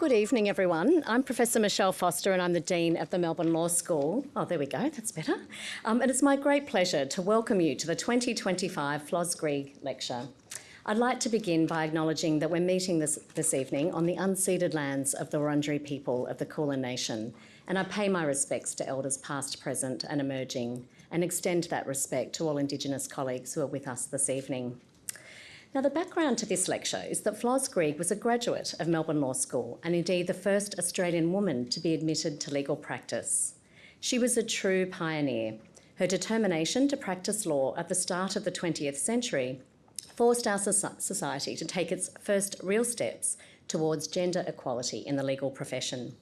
Good evening, everyone. I'm Professor Michelle Foster and I'm the Dean of the Melbourne Law School. Oh, there we go, that's better. And it's my great pleasure to welcome you to the 2025 Flos Greig lecture. I'd like to begin by acknowledging that we're meeting this evening on the unceded lands of the Wurundjeri people of the Kulin Nation, and I pay my respects to elders past, present and emerging, and extend that respect to all Indigenous colleagues who are with us this evening. Now, the background to this lecture is that Flos Greig was a graduate of Melbourne Law School and indeed the first Australian woman to be admitted to legal practice. She was a true pioneer. Her determination to practice law at the start of the 20th century forced our society to take its first real steps towards gender equality in the legal profession.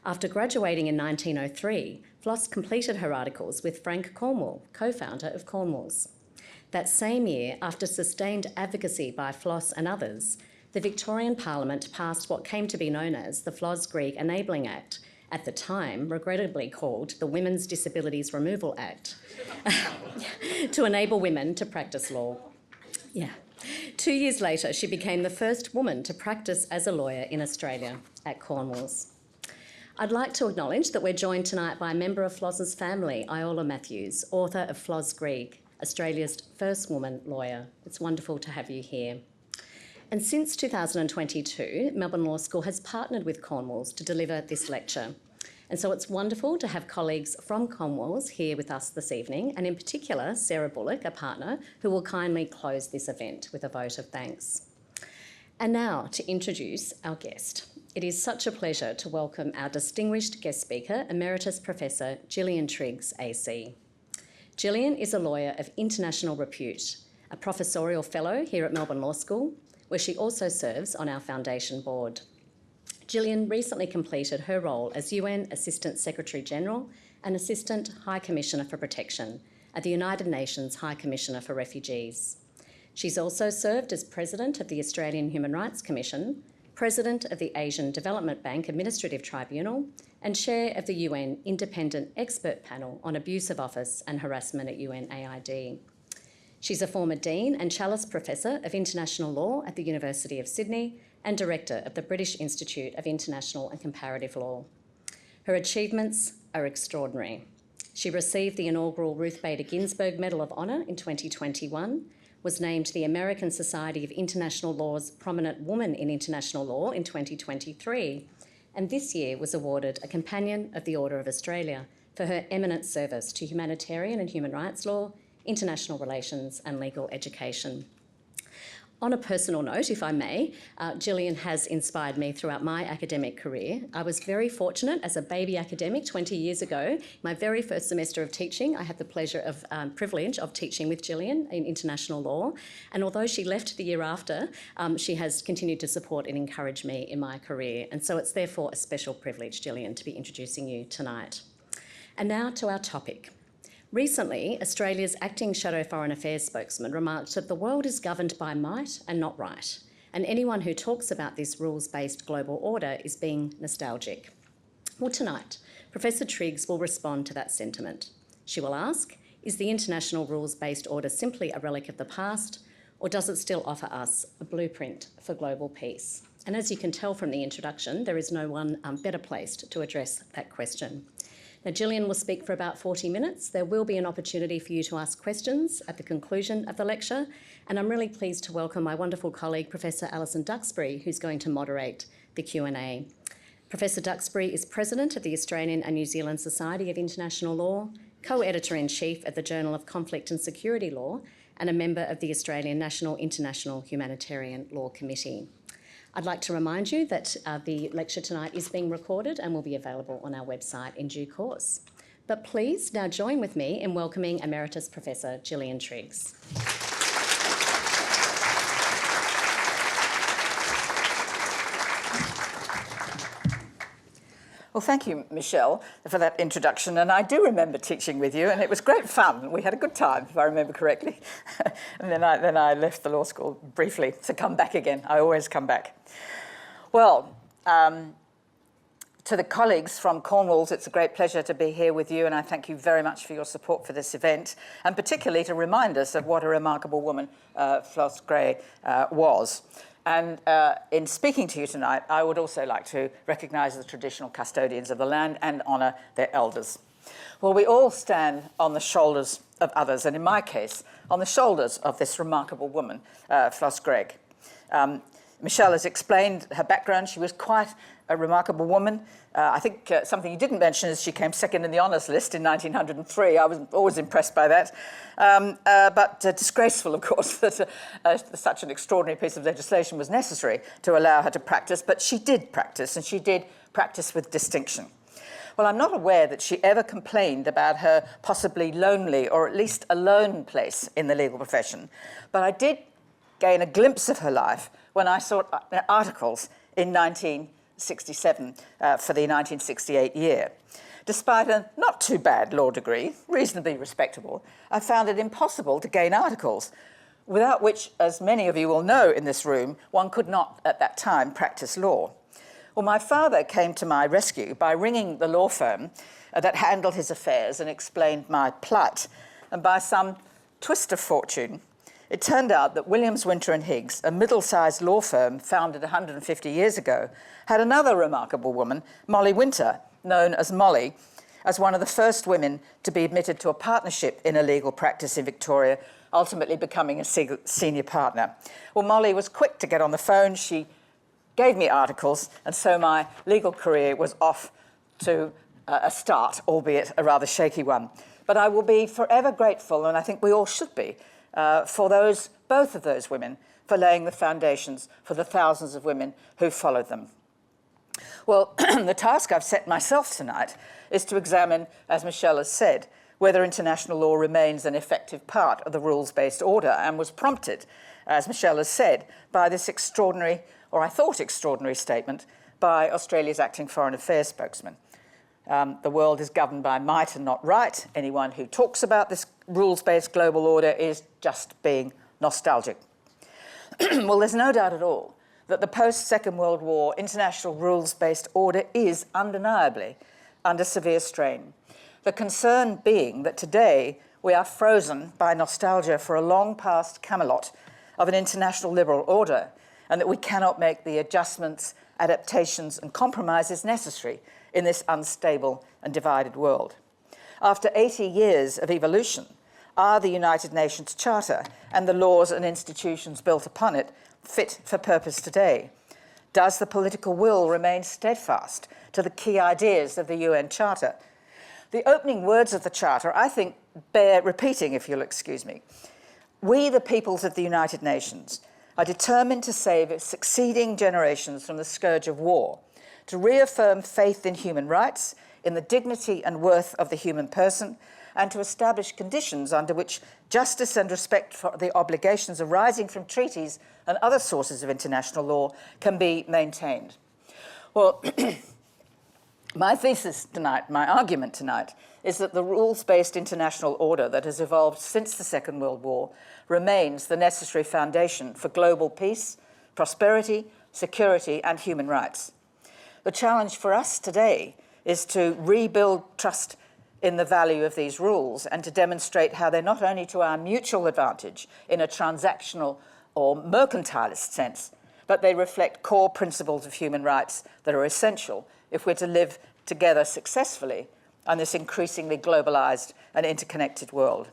After graduating in 1903, Flos completed her articles with Frank Cornwall, co-founder of Cornwalls. That same year, after sustained advocacy by Flos and others, the Victorian Parliament passed what came to be known as the Flos Greig Enabling Act, at the time regrettably called the Women's Disabilities Removal Act, to enable women to practice law. 2 years later, she became the first woman to practice as a lawyer in Australia at Cornwalls. I'd like to acknowledge that we're joined tonight by a member of Flos's family, Iola Matthews, author of Flos Greig, Australia's first woman lawyer. It's wonderful to have you here. And since 2022, Melbourne Law School has partnered with Cornwalls to deliver this lecture. And so it's wonderful to have colleagues from Cornwalls here with us this evening, and in particular, Sarah Bullock, a partner, who will kindly close this event with a vote of thanks. And now to introduce our guest. It is such a pleasure to welcome our distinguished guest speaker, Emeritus Professor Gillian Triggs, AC. Gillian is a lawyer of international repute, a professorial fellow here at Melbourne Law School, where she also serves on our foundation board. Gillian recently completed her role as UN Assistant Secretary-General and Assistant High Commissioner for Protection at the United Nations High Commissioner for Refugees. She's also served as President of the Australian Human Rights Commission, President of the Asian Development Bank Administrative Tribunal, and Chair of the UN Independent Expert Panel on Abuse of Office and Harassment at UNAID. She's a former Dean and Challis Professor of International Law at the University of Sydney and Director of the British Institute of International and Comparative Law. Her achievements are extraordinary. She received the inaugural Ruth Bader Ginsburg Medal of Honour in 2021, was named the American Society of International Law's Prominent Woman in International Law in 2023, and this year was awarded a Companion of the Order of Australia for her eminent service to humanitarian and human rights law, international relations and legal education. On a personal note, if I may, Gillian has inspired me throughout my academic career. I was very fortunate as a baby academic 20 years ago. My very first semester of teaching, I had the pleasure of privilege of teaching with Gillian in international law. And although she left the year after, she has continued to support and encourage me in my career. And so it's therefore a special privilege, Gillian, to be introducing you tonight. And now to our topic. Recently, Australia's acting Shadow Foreign Affairs spokesman remarked that the world is governed by might and not right, and anyone who talks about this rules-based global order is being nostalgic. Well, tonight, Professor Triggs will respond to that sentiment. She will ask, is the international rules-based order simply a relic of the past, or does it still offer us a blueprint for global peace? And as you can tell from the introduction, there is no one better placed to address that question. Now, Gillian will speak for about 40 minutes. There will be an opportunity for you to ask questions at the conclusion of the lecture, and I'm really pleased to welcome my wonderful colleague, Professor Alison Duxbury, who's going to moderate the Q&A. Professor Duxbury is President of the Australian and New Zealand Society of International Law, Co-Editor-in-Chief of the Journal of Conflict and Security Law, and a member of the Australian National International Humanitarian Law Committee. I'd like to remind you that the lecture tonight is being recorded and will be available on our website in due course. But please now join with me in welcoming Emeritus Professor Gillian Triggs. Well, thank you, Michelle, for that introduction. And I do remember teaching with you, and it was great fun. We had a good time, if I remember correctly. And then I left the law school briefly to come back again. I always come back. Well, to the colleagues from Cornwalls, it's a great pleasure to be here with you, and I thank you very much for your support for this event, and particularly to remind us of what a remarkable woman Flos Greig was. And in speaking to you tonight, I would also like to recognise the traditional custodians of the land and honour their elders. Well, we all stand on the shoulders of others, and in my case, on the shoulders of this remarkable woman, Flos Greig. Michelle has explained her background. She was quite a remarkable woman. I think something you didn't mention is she came second in the honours list in 1903. I was always impressed by that. But disgraceful, of course, that such an extraordinary piece of legislation was necessary to allow her to practice. But she did practice, and she did practice with distinction. Well, I'm not aware that she ever complained about her possibly lonely or at least alone place in the legal profession. But I did gain a glimpse of her life when I saw articles in 1967 for the 1968 year. Despite a not too bad law degree, reasonably respectable, I found it impossible to gain articles, without which, as many of you will know in this room, one could not at that time practice law. Well, my father came to my rescue by ringing the law firm that handled his affairs and explained my plight. And by some twist of fortune, it turned out that Williams, Winter & Higgs, a middle-sized law firm founded 150 years ago, had another remarkable woman, Molly Winter, known as Molly, as one of the first women to be admitted to a partnership in a legal practice in Victoria, ultimately becoming a senior partner. Well, Molly was quick to get on the phone. She gave me articles, and so my legal career was off to a start, albeit a rather shaky one. But I will be forever grateful, and I think we all should be, for both of those women, for laying the foundations for the thousands of women who followed them. Well, the task I've set myself tonight is to examine, as Michelle has said, whether international law remains an effective part of the rules-based order, and was prompted, as Michelle has said, by this extraordinary, or I thought extraordinary, statement by Australia's acting Foreign Affairs spokesman. The world is governed by might and not right. Anyone who talks about this rules-based global order is just being nostalgic. Well, there's no doubt at all that the post-Second World War international rules-based order is undeniably under severe strain. The concern being that today we are frozen by nostalgia for a long-past Camelot of an international liberal order, and that we cannot make the adjustments, adaptations and compromises necessary in this unstable and divided world. After 80 years of evolution, are the United Nations Charter and the laws and institutions built upon it fit for purpose today? Does the political will remain steadfast to the key ideas of the UN Charter? The opening words of the Charter, I think, bear repeating, if you'll excuse me. We, the peoples of the United Nations, are determined to save succeeding generations from the scourge of war, to reaffirm faith in human rights, in the dignity and worth of the human person, and to establish conditions under which justice and respect for the obligations arising from treaties and other sources of international law can be maintained. Well, my thesis tonight, my argument tonight, is that the rules-based international order that has evolved since the Second World War remains the necessary foundation for global peace, prosperity, security, and human rights. The challenge for us today is to rebuild trust in the value of these rules and to demonstrate how they're not only to our mutual advantage in a transactional or mercantilist sense, but they reflect core principles of human rights that are essential if we're to live together successfully on this increasingly globalized and interconnected world.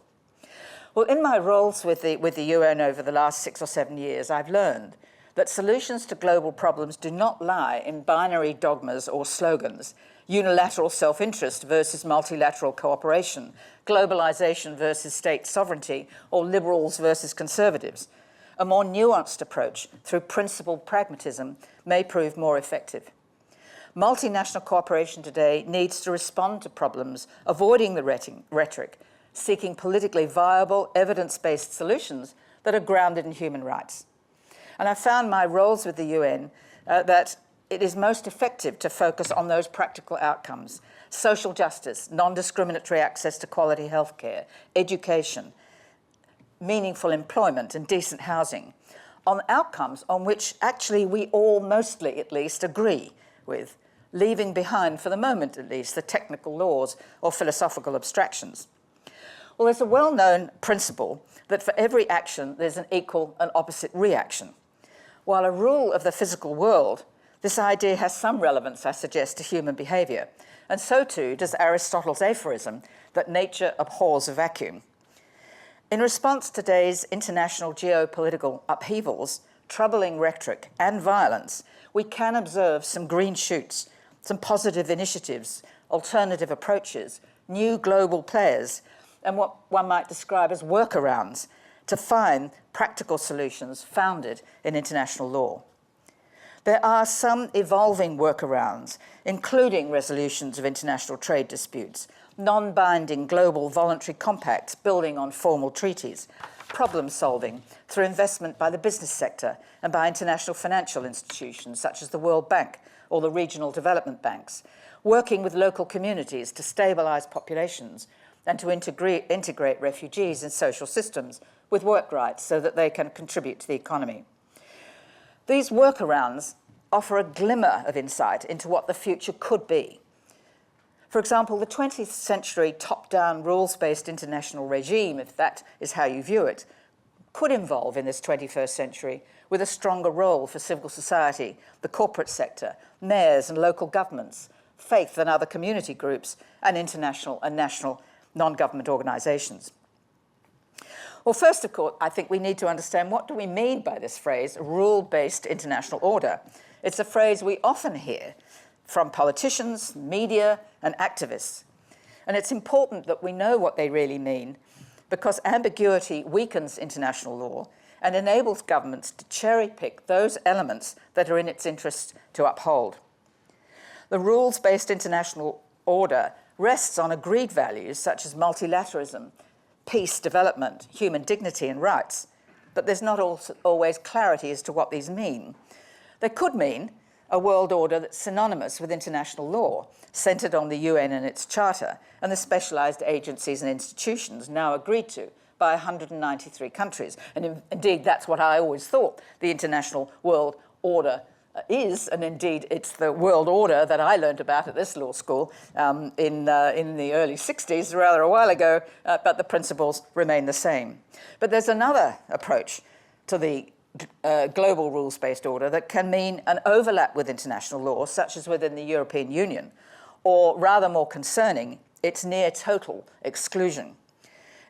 Well, in my roles with the UN over the last 6 or 7 years, I've learned that solutions to global problems do not lie in binary dogmas or slogans, unilateral self-interest versus multilateral cooperation, globalization versus state sovereignty, or liberals versus conservatives. A more nuanced approach through principled pragmatism may prove more effective. Multinational cooperation today needs to respond to problems, avoiding the rhetoric, seeking politically viable, evidence-based solutions that are grounded in human rights. And I found my roles with the UN that it is most effective to focus on those practical outcomes: social justice, non-discriminatory access to quality healthcare, education, meaningful employment and decent housing, on outcomes on which actually we all mostly at least agree with, leaving behind, for the moment at least, the technical laws or philosophical abstractions. Well, there's a well-known principle that for every action there's an equal and opposite reaction. While a rule of the physical world, this idea has some relevance, I suggest, to human behaviour, and so too does Aristotle's aphorism that nature abhors a vacuum. In response to today's international geopolitical upheavals, troubling rhetoric and violence, we can observe some green shoots, some positive initiatives, alternative approaches, new global players, and what one might describe as workarounds to find practical solutions founded in international law. There are some evolving workarounds, including resolutions of international trade disputes, non-binding global voluntary compacts building on formal treaties, problem solving through investment by the business sector and by international financial institutions such as the World Bank or the regional development banks, working with local communities to stabilise populations and to integrate refugees in social systems with work rights so that they can contribute to the economy. These workarounds offer a glimmer of insight into what the future could be. For example, the 20th century top-down rules-based international regime, if that is how you view it, could evolve in this 21st century with a stronger role for civil society, the corporate sector, mayors and local governments, faith and other community groups, and international and national non-government organisations. Well, first of all, I think we need to understand what do we mean by this phrase, rule-based international order. It's a phrase we often hear from politicians, media, and activists. And it's important that we know what they really mean because ambiguity weakens international law and enables governments to cherry-pick those elements that are in its interest to uphold. The rules-based international order rests on agreed values such as multilateralism, peace, development, human dignity and rights, but there's not always clarity as to what these mean. They could mean a world order that's synonymous with international law, centred on the UN and its charter, and the specialised agencies and institutions now agreed to by 193 countries. And indeed, that's what I always thought the international world order is, and indeed it's the world order that I learned about at this law school in the early 60s, rather a while ago, but the principles remain the same. But there's another approach to the global rules-based order that can mean an overlap with international law, such as within the European Union, or rather more concerning, its near total exclusion.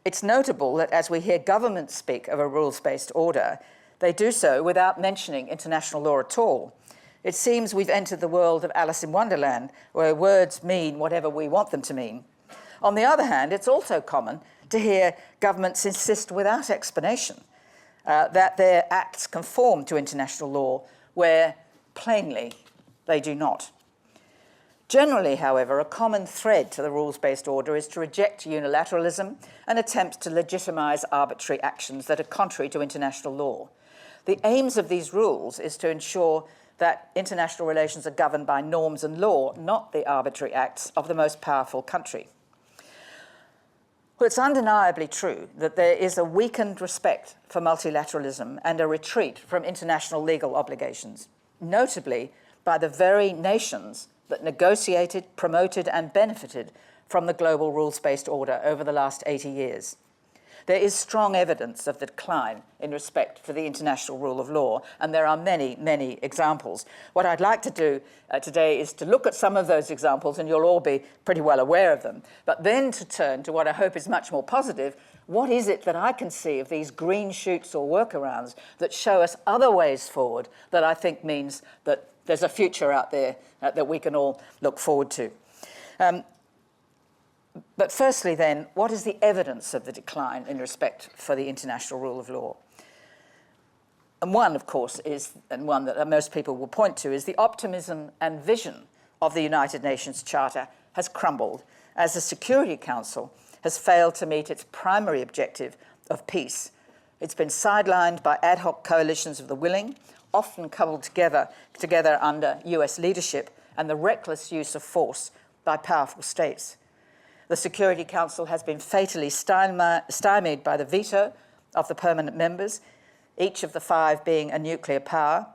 It's notable that as we hear governments speak of a rules-based order, they do so without mentioning international law at all. It seems we've entered the world of Alice in Wonderland, where words mean whatever we want them to mean. On the other hand, it's also common to hear governments insist without explanation that their acts conform to international law, where plainly they do not. Generally, however, a common thread to the rules-based order is to reject unilateralism and attempts to legitimise arbitrary actions that are contrary to international law. The aims of these rules is to ensure that international relations are governed by norms and law, not the arbitrary acts of the most powerful country. Well, it's undeniably true that there is a weakened respect for multilateralism and a retreat from international legal obligations, notably by the very nations that negotiated, promoted, and benefited from the global rules-based order over the last 80 years. There is strong evidence of the decline in respect for the international rule of law, and there are many, many examples. What I'd like to do today is to look at some of those examples, and you'll all be pretty well aware of them, but then to turn to what I hope is much more positive. What is it that I can see of these green shoots or workarounds that show us other ways forward that I think means that there's a future out there that we can all look forward to? But firstly then, what is the evidence of the decline in respect for the international rule of law? And one, of course, is, and one that most people will point to, is the optimism and vision of the United Nations Charter has crumbled as the Security Council has failed to meet its primary objective of peace. It's been sidelined by ad hoc coalitions of the willing, often coupled together under US leadership, and the reckless use of force by powerful states. The Security Council has been fatally stymied by the veto of the permanent members, each of the 5 being a nuclear power,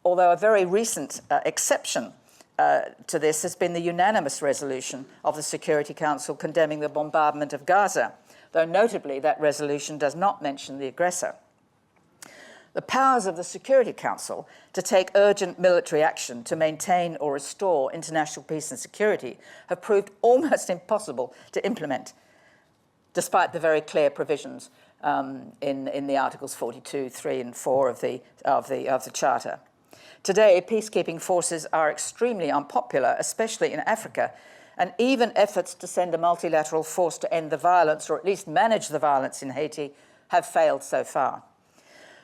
although a very recent exception to this has been the unanimous resolution of the Security Council condemning the bombardment of Gaza, though notably that resolution does not mention the aggressor. the powers of the Security Council to take urgent military action to maintain or restore international peace and security have proved almost impossible to implement, despite the very clear provisions in the Articles 42, 3 and 4 of the Charter. Today, peacekeeping forces are extremely unpopular, especially in Africa, and even efforts to send a multilateral force to end the violence, or at least manage the violence in Haiti, have failed so far.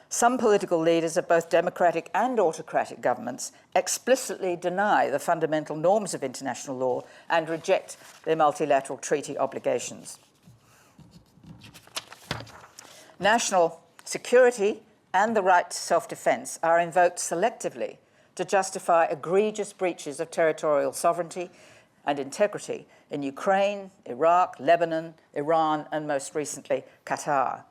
Some political leaders of both democratic and autocratic governments explicitly deny the fundamental norms of international law and reject their multilateral treaty obligations. National security and the right to self-defense are invoked selectively to justify egregious breaches of territorial sovereignty and integrity in Ukraine, Iraq, Lebanon, Iran, and most recently, Qatar.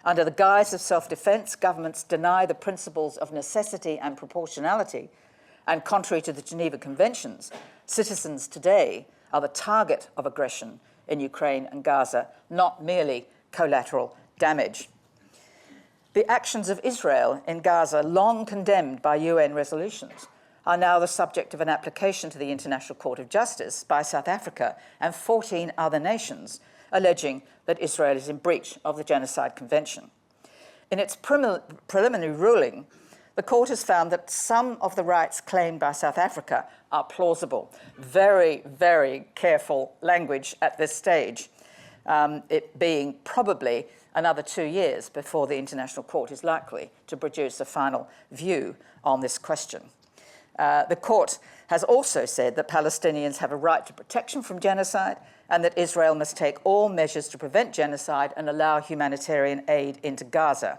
Under the guise of self-defense, governments deny the principles of necessity and proportionality, and contrary to the Geneva Conventions, citizens today are the target of aggression in Ukraine and Gaza, not merely collateral damage. The actions of Israel in Gaza, long condemned by UN resolutions, are now the subject of an application to the International Court of Justice by South Africa and 14 other nations, alleging that Israel is in breach of the Genocide Convention. In its preliminary ruling, the court has found that some of the rights claimed by South Africa are plausible. Very, very careful language at this stage, it being probably another 2 years before the International Court is likely to produce a final view on this question. The court has also said that Palestinians have a right to protection from genocide and that Israel must take all measures to prevent genocide and allow humanitarian aid into Gaza.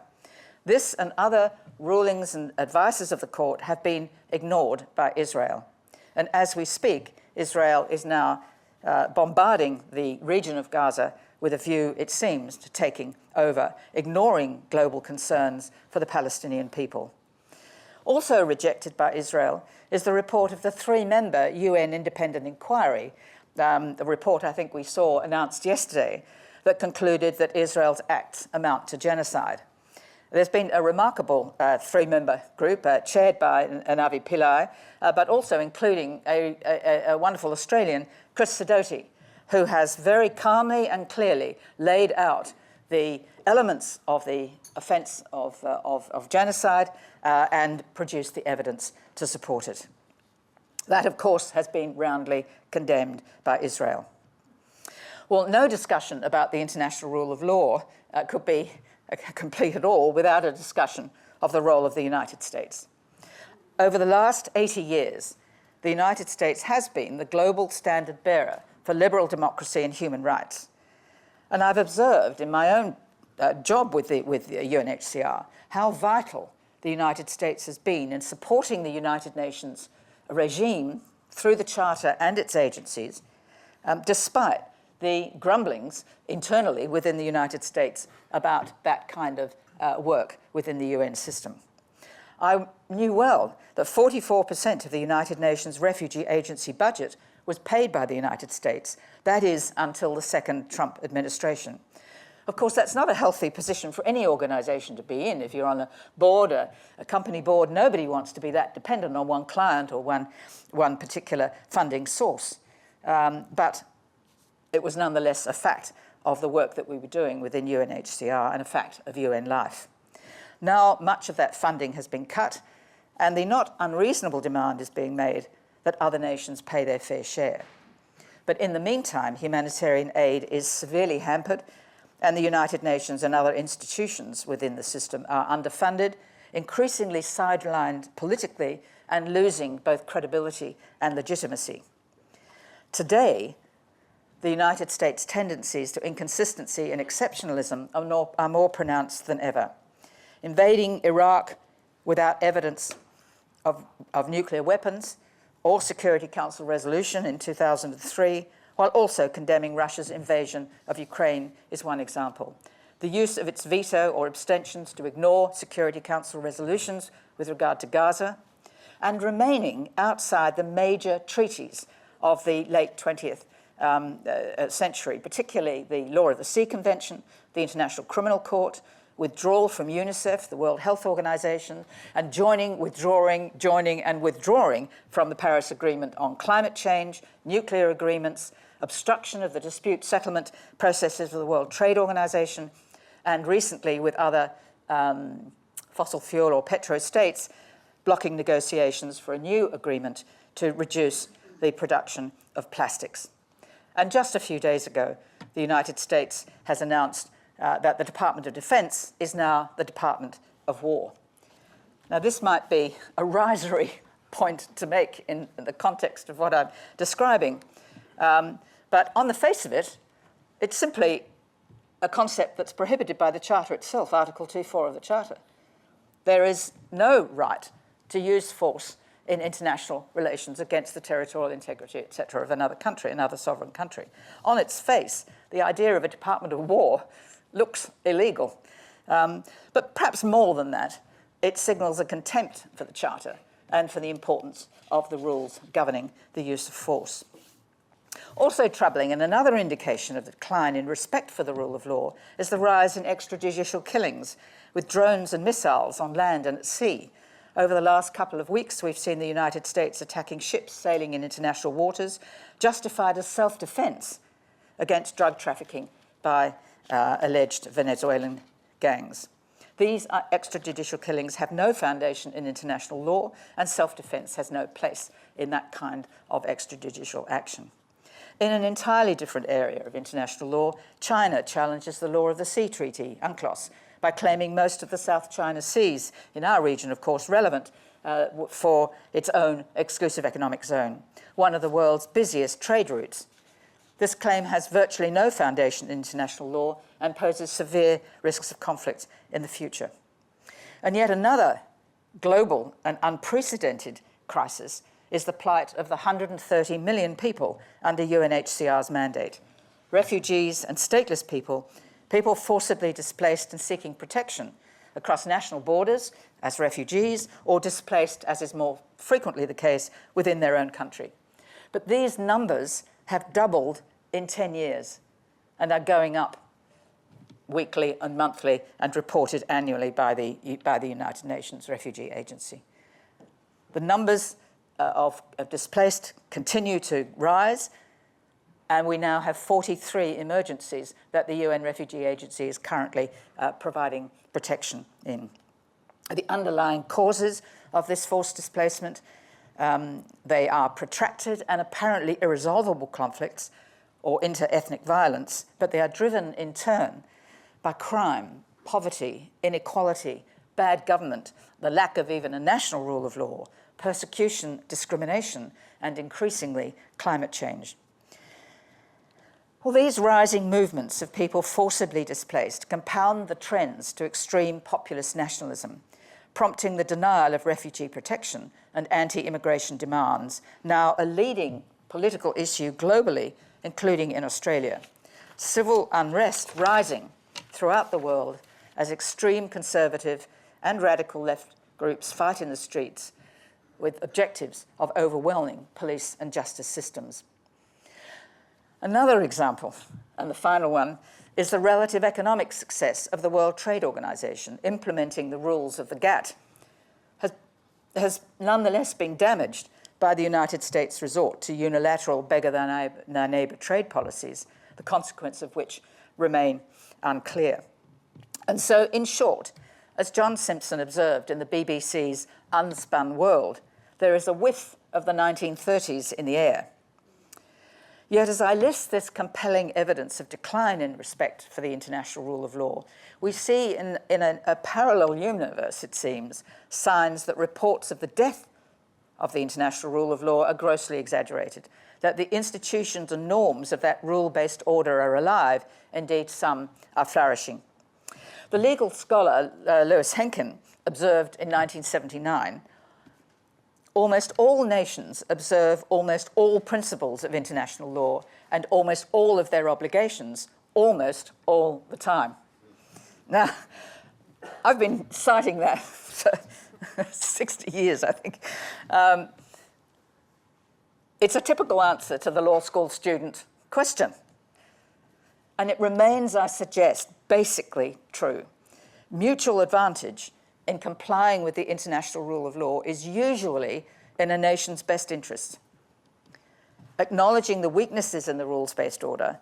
This and other rulings and advices of the court have been ignored by Israel. And as we speak, Israel is now bombarding the region of Gaza with a view, it seems, to taking over, ignoring global concerns for the Palestinian people. Also rejected by Israel is the report of the 3-member UN independent inquiry, the report I think we saw announced yesterday, that concluded that Israel's acts amount to genocide. There's been a remarkable 3-member group chaired by Navi Pillai, but also including a wonderful Australian, Chris Sidoti, who has very calmly and clearly laid out the elements of the offence of genocide and produced the evidence to support it. That, of course, has been roundly condemned by Israel. Well, no discussion about the international rule of law could be complete at all without a discussion of the role of the United States. Over the last 80 years, the United States has been the global standard bearer for liberal democracy and human rights. And I've observed in my own job with the UNHCR how vital the United States has been in supporting the United Nations regime through the Charter and its agencies, despite the grumblings internally within the United States about that kind of work within the UN system. I knew well that 44% of the United Nations Refugee Agency budget was paid by the United States. That is, until the second Trump administration. Of course, that's not a healthy position for any organisation to be in. If you're on a board, a company board, nobody wants to be that dependent on one client or one particular funding source. But it was nonetheless a fact of the work that we were doing within UNHCR and a fact of UN life. Now, much of that funding has been cut, and the not unreasonable demand is being made that other nations pay their fair share. But in the meantime, humanitarian aid is severely hampered, and the United Nations and other institutions within the system are underfunded, increasingly sidelined politically, and losing both credibility and legitimacy. Today, the United States' tendencies to inconsistency and exceptionalism are more pronounced than ever. Invading Iraq without evidence of nuclear weapons or Security Council resolution in 2003, while also condemning Russia's invasion of Ukraine, is one example. The use of its veto or abstentions to ignore Security Council resolutions with regard to Gaza, and remaining outside the major treaties of the late 20th century, particularly the Law of the Sea Convention, the International Criminal Court, withdrawal from UNICEF, the World Health Organization, and joining, and withdrawing from the Paris Agreement on climate change, nuclear agreements, obstruction of the dispute settlement processes of the World Trade Organization, and recently with other fossil fuel or petro states, blocking negotiations for a new agreement to reduce the production of plastics. And just a few days ago, the United States has announced that the Department of Defense is now the Department of War. Now, this might be a risery point to make in the context of what I'm describing, but on the face of it, it's simply a concept that's prohibited by the Charter itself, Article 2.4 of the Charter. There is no right to use force in international relations against the territorial integrity, etc., of another country, another sovereign country. On its face, the idea of a Department of War looks illegal. But perhaps more than that, it signals a contempt for the Charter and for the importance of the rules governing the use of force. Also troubling, and another indication of the decline in respect for the rule of law, is the rise in extrajudicial killings with drones and missiles on land and at sea. Over the last couple of weeks, we've seen the United States attacking ships sailing in international waters, justified as self-defense against drug trafficking by alleged Venezuelan gangs. These extrajudicial killings have no foundation in international law, and self-defense has no place in that kind of extrajudicial action. In an entirely different area of international law, China challenges the law of the Sea Treaty, UNCLOS, by claiming most of the South China Seas, in our region, of course, relevant for its own exclusive economic zone, one of the world's busiest trade routes. This claim has virtually no foundation in international law and poses severe risks of conflict in the future. And yet another global and unprecedented crisis is the plight of the 130 million people under UNHCR's mandate. Refugees and stateless people forcibly displaced and seeking protection across national borders as refugees, or displaced, as is more frequently the case, within their own country. But these numbers have doubled in 10 years and are going up weekly and monthly and reported annually by the United Nations Refugee Agency. The numbers of displaced continue to rise, and we now have 43 emergencies that the UN Refugee Agency is currently providing protection in. The underlying causes of this forced displacement, they are protracted and apparently irresolvable conflicts or inter-ethnic violence, but they are driven in turn by crime, poverty, inequality, bad government, the lack of even a national rule of law, persecution, discrimination, and increasingly climate change. Well, these rising movements of people forcibly displaced compound the trends to extreme populist nationalism, prompting the denial of refugee protection and anti-immigration demands, now a leading political issue globally, including in Australia. Civil unrest rising throughout the world as extreme conservative and radical left groups fight in the streets with objectives of overwhelming police and justice systems. Another example, and the final one, is the relative economic success of the World Trade Organization implementing the rules of the GATT has nonetheless been damaged by the United States' resort to unilateral beggar-than-neighbour trade policies, the consequence of which remain unclear. And so, in short, as John Simpson observed in the BBC's Unspun World, there is a whiff of the 1930s in the air. Yet as I list this compelling evidence of decline in respect for the international rule of law, we see in a parallel universe, it seems, signs that reports of the death of the international rule of law are grossly exaggerated, that the institutions and norms of that rule-based order are alive, indeed some are flourishing. The legal scholar Lewis Henkin observed in 1979, almost all nations observe almost all principles of international law and almost all of their obligations almost all the time. Now, I've been citing that for 60 years, I think. It's a typical answer to the law school student question. And it remains, I suggest, basically true. mutual advantage in complying with the international rule of law is usually in a nation's best interest. Acknowledging the weaknesses in the rules-based order,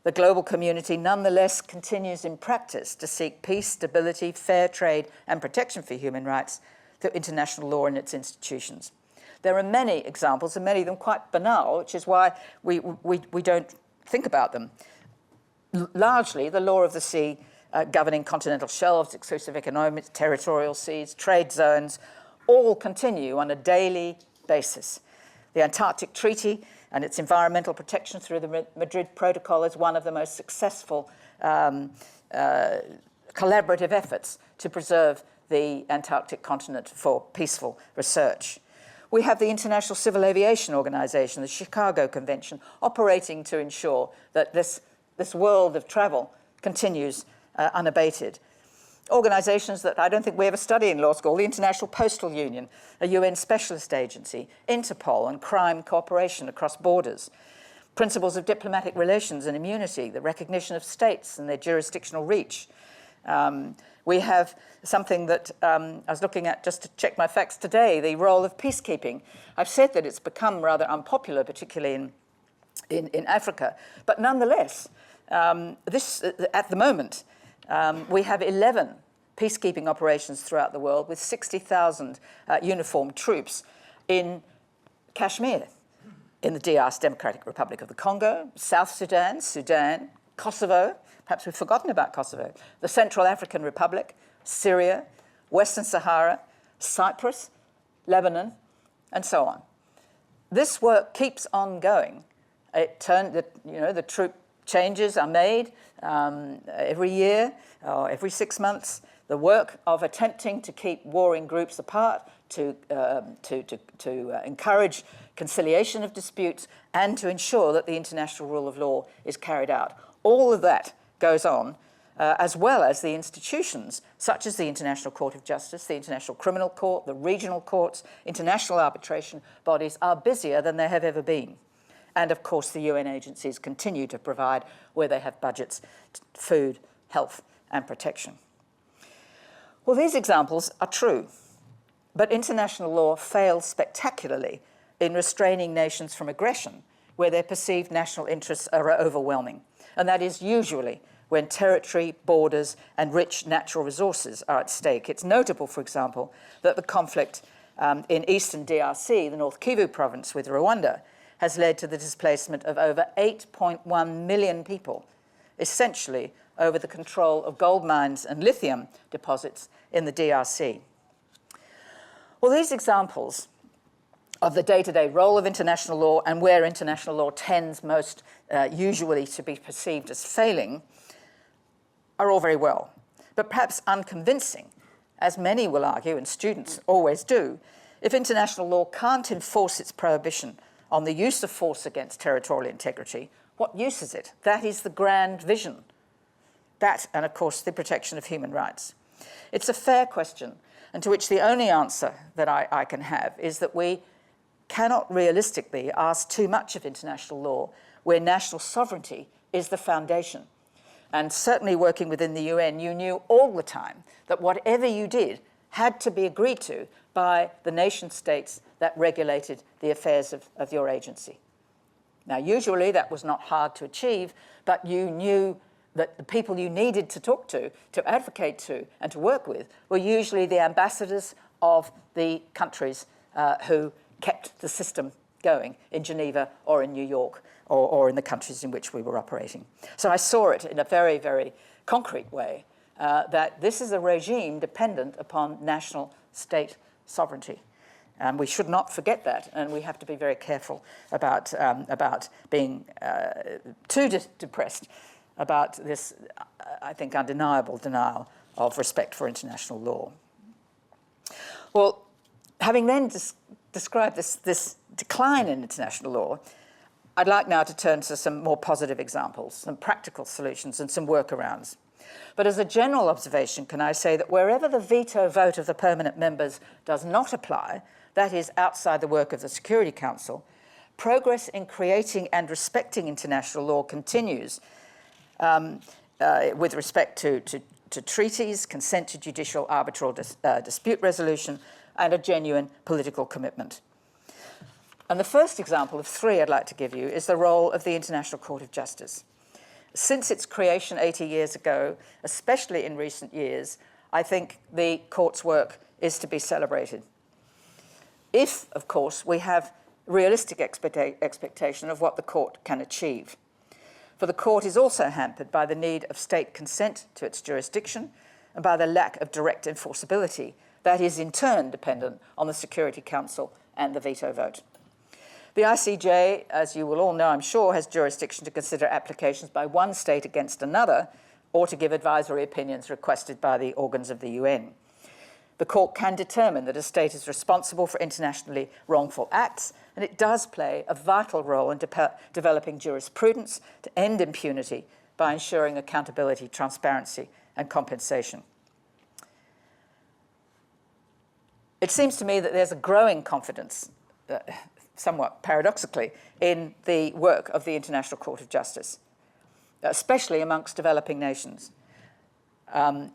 the global community nonetheless continues in practice to seek peace, stability, fair trade, and protection for human rights through international law and its institutions. There are many examples, and many of them quite banal, which is why we don't think about them. Largely, the law of the sea governing continental shelves, exclusive economic, territorial seas, trade zones, all continue on a daily basis. The Antarctic Treaty and its environmental protection through the Madrid Protocol is one of the most successful collaborative efforts to preserve the Antarctic continent for peaceful research. We have the International Civil Aviation Organization, the Chicago Convention, operating to ensure that this world of travel continues unabated. Organisations that I don't think we ever study in law school, the International Postal Union, a UN specialist agency, Interpol and crime cooperation across borders, principles of diplomatic relations and immunity, the recognition of states and their jurisdictional reach. We have something that I was looking at just to check my facts today, the role of peacekeeping. I've said that it's become rather unpopular, particularly in Africa, but nonetheless, at the moment, we have 11 peacekeeping operations throughout the world with 60,000 uniformed troops in Kashmir, in the DRC, Democratic Republic of the Congo, South Sudan, Sudan, Kosovo, perhaps we've forgotten about Kosovo, the Central African Republic, Syria, Western Sahara, Cyprus, Lebanon, and so on. This work keeps on going. The troop changes are made every year or every 6 months. The work of attempting to keep warring groups apart, to encourage conciliation of disputes, and to ensure that the international rule of law is carried out. All of that goes on, as well as the institutions, such as the International Court of Justice, the International Criminal Court, the regional courts, international arbitration bodies are busier than they have ever been. And of course, the UN agencies continue to provide where they have budgets, food, health, and protection. Well, these examples are true, but international law fails spectacularly in restraining nations from aggression where their perceived national interests are overwhelming. And that is usually when territory, borders, and rich natural resources are at stake. It's notable, for example, that the conflict in eastern DRC, the North Kivu province with Rwanda, has led to the displacement of over 8.1 million people, essentially over the control of gold mines and lithium deposits in the DRC. Well, these examples of the day-to-day role of international law and where international law tends most usually to be perceived as failing are all very well, but perhaps unconvincing, as many will argue, and students always do, if international law can't enforce its prohibition on the use of force against territorial integrity, what use is it? That is the grand vision. That, and of course, the protection of human rights. It's a fair question, and to which the only answer that I can have is that we cannot realistically ask too much of international law where national sovereignty is the foundation. And certainly working within the UN, you knew all the time that whatever you did had to be agreed to by the nation states that regulated the affairs of your agency. Now, usually that was not hard to achieve, but you knew that the people you needed to talk to advocate to, and to work with were usually the ambassadors of the countries who kept the system going in Geneva or in New York or in the countries in which we were operating. So I saw it in a very, very concrete way that this is a regime dependent upon national state sovereignty. And we should not forget that, and we have to be very careful about being too depressed about this, I think, undeniable denial of respect for international law. Well, having then described this decline in international law, I'd like now to turn to some more positive examples, some practical solutions and some workarounds. But as a general observation, can I say that wherever the veto vote of the permanent members does not apply, that is outside the work of the Security Council, progress in creating and respecting international law continues with respect to to treaties, consent to judicial arbitral dispute resolution, and a genuine political commitment. And the first example of three I'd like to give you is the role of the International Court of Justice. Since its creation 80 years ago, especially in recent years, I think the court's work is to be celebrated. If, of course, we have realistic expectation of what the court can achieve. For the court is also hampered by the need of state consent to its jurisdiction and by the lack of direct enforceability that is in turn dependent on the Security Council and the veto vote. The ICJ, as you will all know, I'm sure, has jurisdiction to consider applications by one state against another or to give advisory opinions requested by the organs of the UN. The court can determine that a state is responsible for internationally wrongful acts, and it does play a vital role in developing jurisprudence to end impunity by ensuring accountability, transparency, and compensation. It seems to me that there's a growing confidence, somewhat paradoxically, in the work of the International Court of Justice, especially amongst developing nations.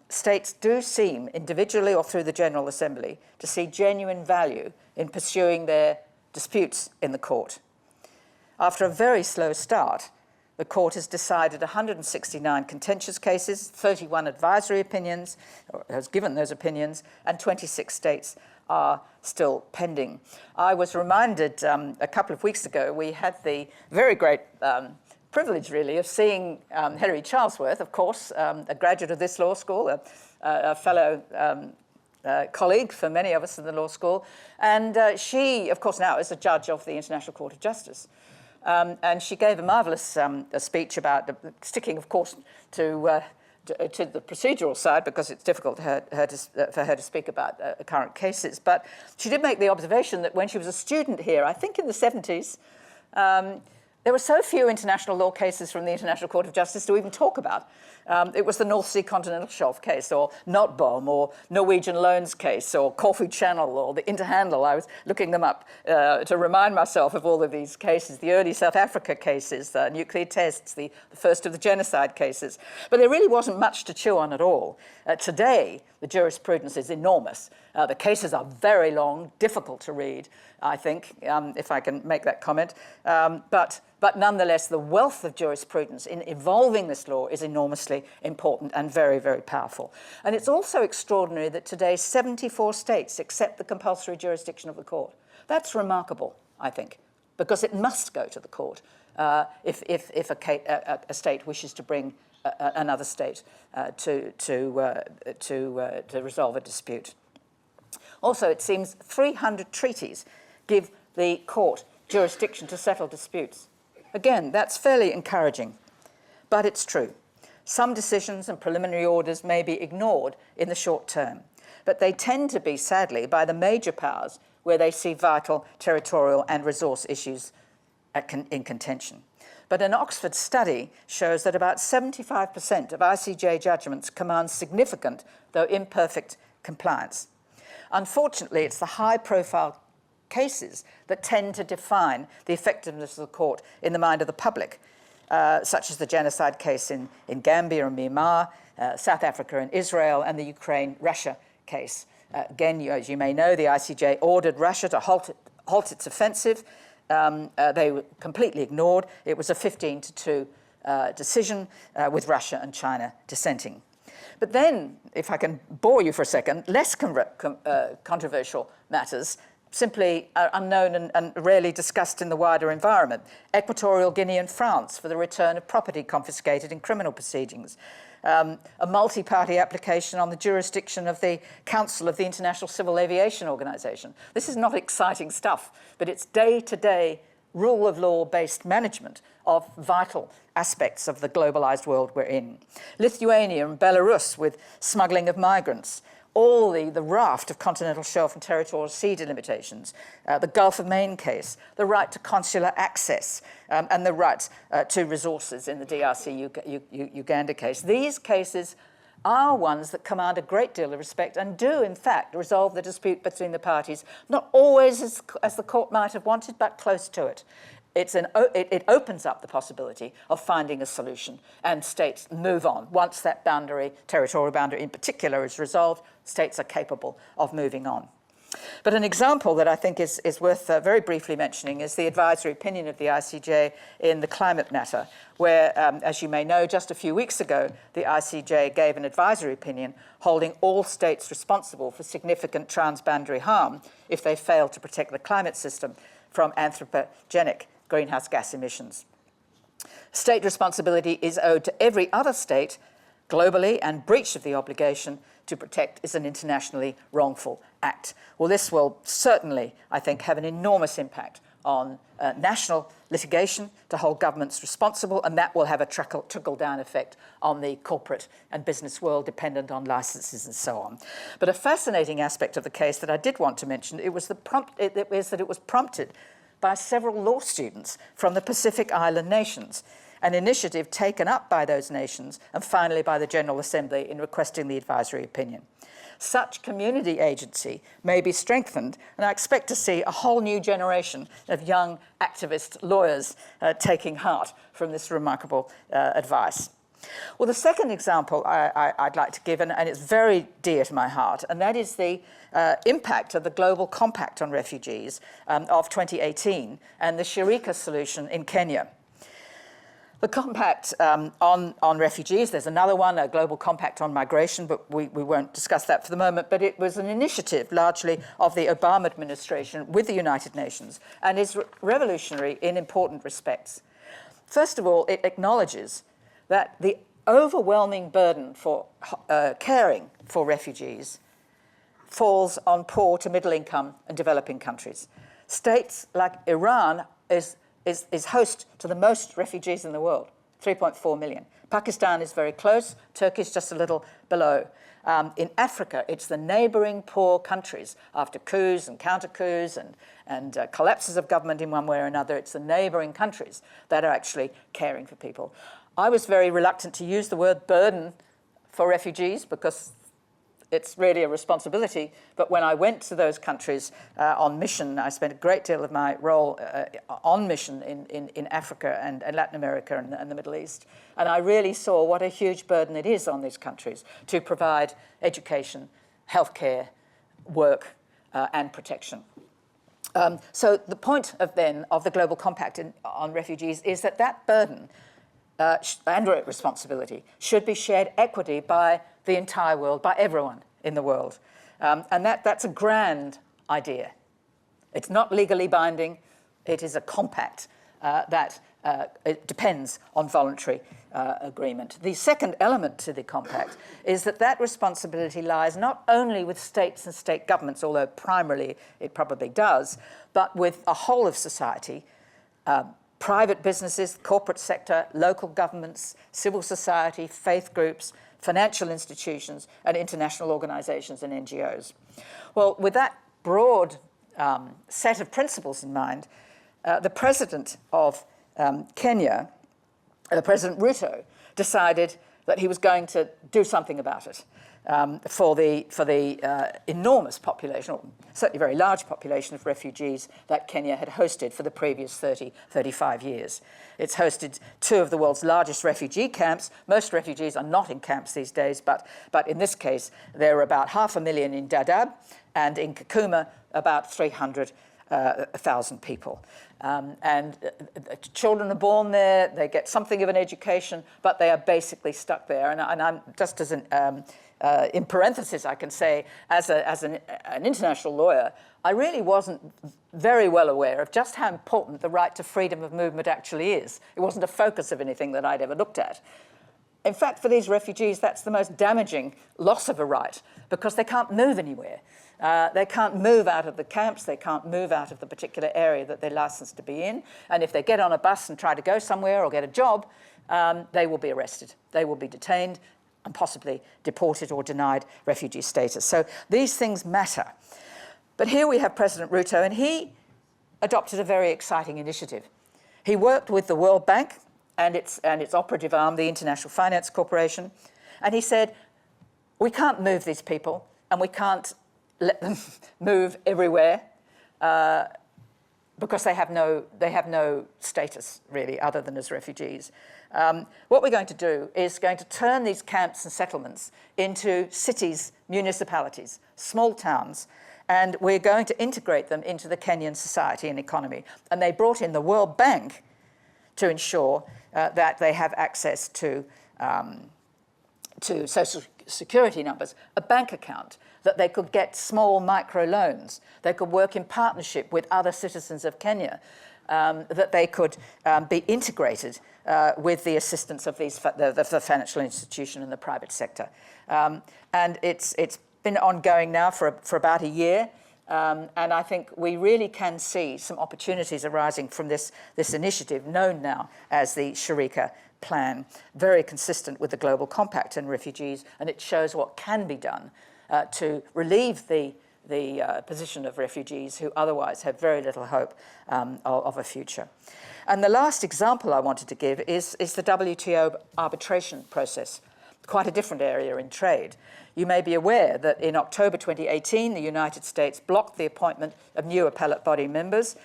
States do seem, individually or through the General Assembly, to see genuine value in pursuing their disputes in the court. After a very slow start, the court has decided 169 contentious cases, 31 advisory opinions, or has given those opinions, and 26 states are still pending. I was reminded a couple of weeks ago, we had the very great privilege, really, of seeing Henry Charlesworth, of course, a graduate of this law school, a fellow colleague for many of us in the law school. And she, of course, now is a judge of the International Court of Justice. And she gave a marvellous speech about sticking, of course, to the procedural side, because it's difficult for her to speak about current cases. But she did make the observation that when she was a student here, I think in the 70s, there were so few international law cases from the International Court of Justice to even talk about. It was the North Sea Continental Shelf case, or Notbom, or Norwegian Loans case, or Corfu Channel, or the Interhandle. I was looking them up to remind myself of all of these cases, the early South Africa cases, the nuclear tests, the first of the genocide cases. But there really wasn't much to chew on at all. Today, the jurisprudence is enormous. The cases are very long, difficult to read, I think, if I can make that comment. But nonetheless, the wealth of jurisprudence in evolving this law is enormously important and very, very powerful. And it's also extraordinary that today 74 states accept the compulsory jurisdiction of the court. That's remarkable, I think, because it must go to the court if a state wishes to bring another state to resolve a dispute. Also, it seems 300 treaties give the court jurisdiction to settle disputes. Again, that's fairly encouraging, but it's true. Some decisions and preliminary orders may be ignored in the short term, but they tend to be, sadly, by the major powers where they see vital territorial and resource issues in contention. But an Oxford study shows that about 75% of ICJ judgments command significant, though imperfect, compliance. Unfortunately, it's the high-profile cases that tend to define the effectiveness of the court in the mind of the public, such as the genocide case in Gambia and Myanmar, South Africa and Israel, and the Ukraine-Russia case. Again, as you may know, the ICJ ordered Russia to halt its offensive. They were completely ignored. It was a 15-2 decision with Russia and China dissenting. But then, if I can bore you for a second, less controversial matters simply are unknown and rarely discussed in the wider environment. Equatorial Guinea and France for the return of property confiscated in criminal proceedings. A multi-party application on the jurisdiction of the Council of the International Civil Aviation Organization. This is not exciting stuff, but it's day-to-day rule of law-based management of vital aspects of the globalized world we're in. Lithuania and Belarus with smuggling of migrants. All the raft of continental shelf and territorial sea delimitations, the Gulf of Maine case, the right to consular access, and the right to resources in the DRC Uganda case. These cases are ones that command a great deal of respect and do, in fact, resolve the dispute between the parties, not always as the court might have wanted, but close to it. it opens up the possibility of finding a solution, and states move on. Once that boundary, territorial boundary in particular, is resolved, states are capable of moving on. But an example that I think is worth very briefly mentioning is the advisory opinion of the ICJ in the climate matter, where, as you may know, just a few weeks ago, the ICJ gave an advisory opinion holding all states responsible for significant transboundary harm if they fail to protect the climate system from anthropogenic greenhouse gas emissions. State responsibility is owed to every other state globally, and breach of the obligation to protect is an internationally wrongful act. Well, this will certainly, I think, have an enormous impact on national litigation to hold governments responsible, and that will have a trickle-down effect on the corporate and business world dependent on licenses and so on. But a fascinating aspect of the case that I did want to mention, it was that it was prompted by several law students from the Pacific Island nations, an initiative taken up by those nations and finally by the General Assembly in requesting the advisory opinion. Such community agency may be strengthened, and I expect to see a whole new generation of young activist lawyers taking heart from this remarkable advice. Well, the second example I'd like to give, and it's very dear to my heart, and that is the impact of the Global Compact on Refugees of 2018 and the Sharika solution in Kenya. The compact on refugees, there's another one, a global compact on migration, but we won't discuss that for the moment, but it was an initiative largely of the Obama administration with the United Nations and is revolutionary in important respects. First of all, it acknowledges that the overwhelming burden for caring for refugees falls on poor to middle income and developing countries. States like Iran is host to the most refugees in the world, 3.4 million. Pakistan is very close, Turkey is just a little below. In Africa, it's the neighbouring poor countries. After coups and counter-coups and collapses of government in one way or another, it's the neighbouring countries that are actually caring for people. I was very reluctant to use the word burden for refugees because it's really a responsibility, but when I went to those countries on mission, I spent a great deal of my role on mission in Africa and Latin America and the Middle East, and I really saw what a huge burden it is on these countries to provide education, healthcare, work, and protection. So the point of the Global Compact on refugees is that burden and responsibility should be shared equity by the entire world, by everyone in the world. And that's a grand idea. It's not legally binding. It is a compact that it depends on voluntary agreement. The second element to the compact is that responsibility lies not only with states and state governments, although primarily it probably does, but with a whole of society, private businesses, corporate sector, local governments, civil society, faith groups, financial institutions, and international organisations and NGOs. Well, with that broad set of principles in mind, the president of Kenya, President Ruto, decided that he was going to do something about it for the enormous population, or certainly very large population of refugees that Kenya had hosted for the previous 35 years. It's hosted two of the world's largest refugee camps. Most refugees are not in camps these days, but in this case, there are about 500,000 in Dadaab, and in Kakuma, about 300,000 people. And children are born there, they get something of an education, but they are basically stuck there. And I'm just as in parenthesis, I can say, as an international lawyer, I really wasn't very well aware of just how important the right to freedom of movement actually is. It wasn't a focus of anything that I'd ever looked at. In fact, for these refugees, that's the most damaging loss of a right, because they can't move anywhere. They can't move out of the camps, they can't move out of the particular area that they're licensed to be in, and if they get on a bus and try to go somewhere or get a job, they will be arrested, they will be detained and possibly deported or denied refugee status. So these things matter. But here we have President Ruto, and he adopted a very exciting initiative. He worked with the World Bank and its operative arm, the International Finance Corporation, and he said, we can't move these people, and we can't let them move everywhere. because they have no status really other than as refugees. What we're going to do is going to turn these camps and settlements into cities, municipalities, small towns, and we're going to integrate them into the Kenyan society and economy. And they brought in the World Bank to ensure that they have access to social security numbers, a bank account, that they could get small micro loans, they could work in partnership with other citizens of Kenya, that they could be integrated with the assistance of the financial institution and the private sector. And it's been ongoing now for about a year. And I think we really can see some opportunities arising from this initiative, known now as the Sharika Plan, very consistent with the Global Compact and refugees, and it shows what can be done to relieve the position of refugees who otherwise have very little hope of a future. And the last example I wanted to give is the WTO arbitration process, quite a different area in trade. You may be aware that in October 2018, the United States blocked the appointment of new appellate body members,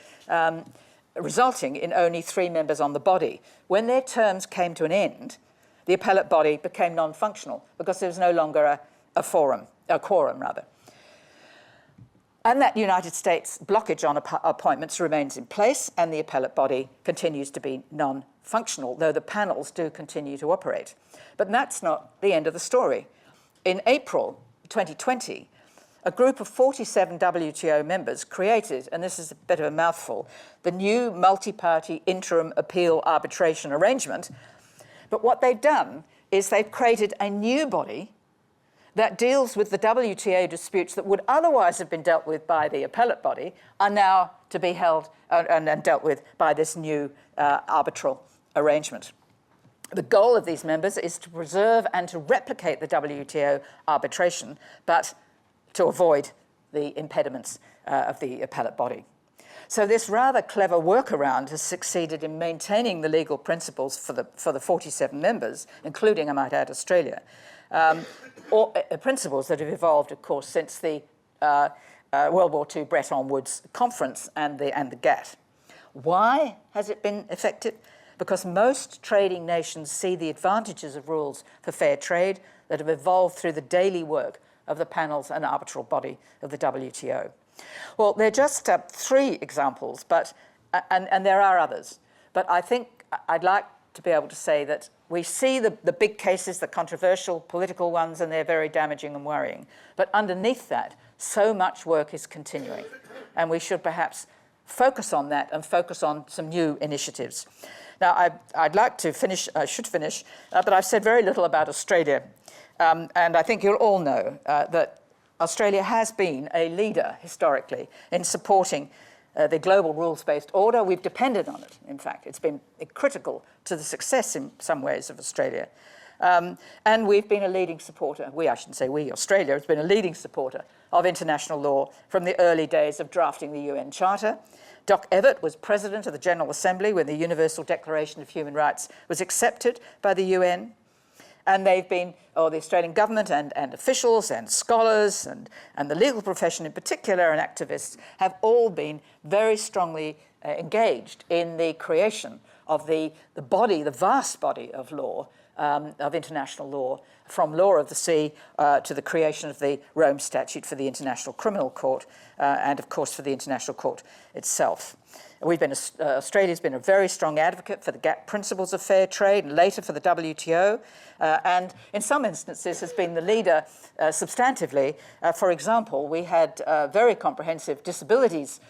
resulting in only 3 members on the body. When their terms came to an end, the appellate body became non-functional because there was no longer a quorum. And that United States blockage on appointments remains in place, and the appellate body continues to be non-functional, though the panels do continue to operate. But that's not the end of the story. In April 2020, a group of 47 WTO members created, and this is a bit of a mouthful, the new multi-party interim appeal arbitration arrangement. But what they've done is they've created a new body that deals with the WTO disputes that would otherwise have been dealt with by the appellate body, are now to be held and dealt with by this new arbitral arrangement. The goal of these members is to preserve and to replicate the WTO arbitration, but to avoid the impediments of the appellate body. So this rather clever workaround has succeeded in maintaining the legal principles for the 47 members, including, I might add, Australia, principles that have evolved, of course, since the World War II Bretton Woods Conference and the GATT. Why has it been effective? Because most trading nations see the advantages of rules for fair trade that have evolved through the daily work of the panels and arbitral body of the WTO. Well, they're just 3 examples, and there are others. But I think I'd like to be able to say that we see the big cases, the controversial political ones, and they're very damaging and worrying. But underneath that, so much work is continuing. And we should perhaps focus on that and focus on some new initiatives. Now, I'd like to finish, I should finish, but I've said very little about Australia. And I think you'll all know that Australia has been a leader historically in supporting the global rules-based order. We've depended on it, in fact. It's been critical to the success in some ways of Australia. And we've been a leading supporter, Australia has been a leading supporter of international law from the early days of drafting the UN Charter. Doc Evatt was president of the General Assembly when the Universal Declaration of Human Rights was accepted by the UN. And they've been, the Australian government and officials and scholars and the legal profession in particular and activists have all been very strongly engaged in the creation of the vast body of law, of international law, from law of the sea to the creation of the Rome Statute for the International Criminal Court and, of course, for the International Court itself. Australia's been a very strong advocate for the GATT principles of fair trade and later for the WTO, and in some instances has been the leader substantively. For example, we had very comprehensive disabilities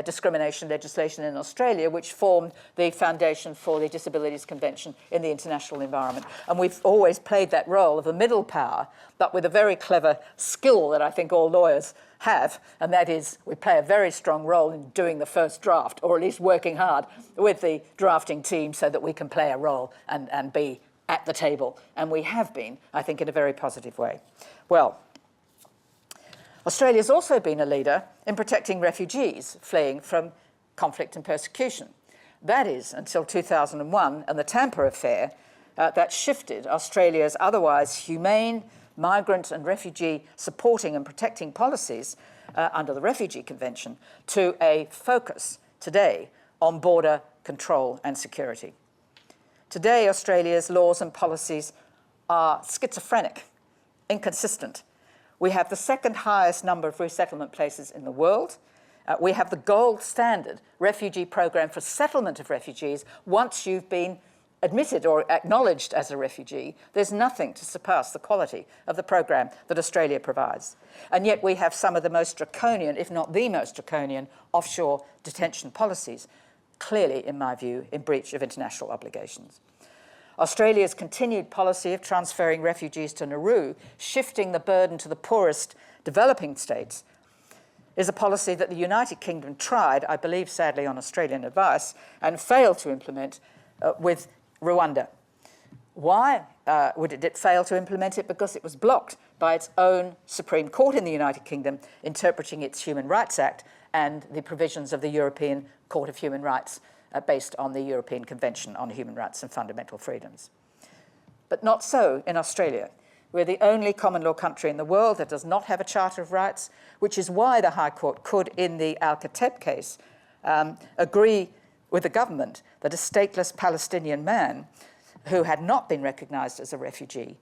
discrimination legislation in Australia, which formed the foundation for the Disabilities Convention in the international environment. And we've always played that role of a middle power, but with a very clever skill that I think all lawyers have, and that is we play a very strong role in doing the first draft, or at least working hard with the drafting team so that we can play a role and be at the table. And we have been, I think, in a very positive way. Well, Australia's also been a leader in protecting refugees fleeing from conflict and persecution. That is, until 2001 and the Tampa affair, that shifted Australia's otherwise humane migrant and refugee supporting and protecting policies under the Refugee Convention to a focus today on border control and security. Today, Australia's laws and policies are schizophrenic, inconsistent. We have the second highest number of resettlement places in the world. We have the gold standard refugee program for settlement of refugees. Once you've been admitted or acknowledged as a refugee, there's nothing to surpass the quality of the program that Australia provides. And yet we have some of the most draconian, if not the most draconian, offshore detention policies, clearly, in my view, in breach of international obligations. Australia's continued policy of transferring refugees to Nauru, shifting the burden to the poorest developing states, is a policy that the United Kingdom tried, I believe sadly on Australian advice, and failed to implement with Rwanda. Why would it fail to implement it? Because it was blocked by its own Supreme Court in the United Kingdom, interpreting its Human Rights Act and the provisions of the European Court of Human Rights based on the European Convention on Human Rights and Fundamental Freedoms. But not so in Australia. We're the only common law country in the world that does not have a Charter of Rights, which is why the High Court could, in the Al-Kateb case, agree with the government that a stateless Palestinian man who had not been recognised as a refugee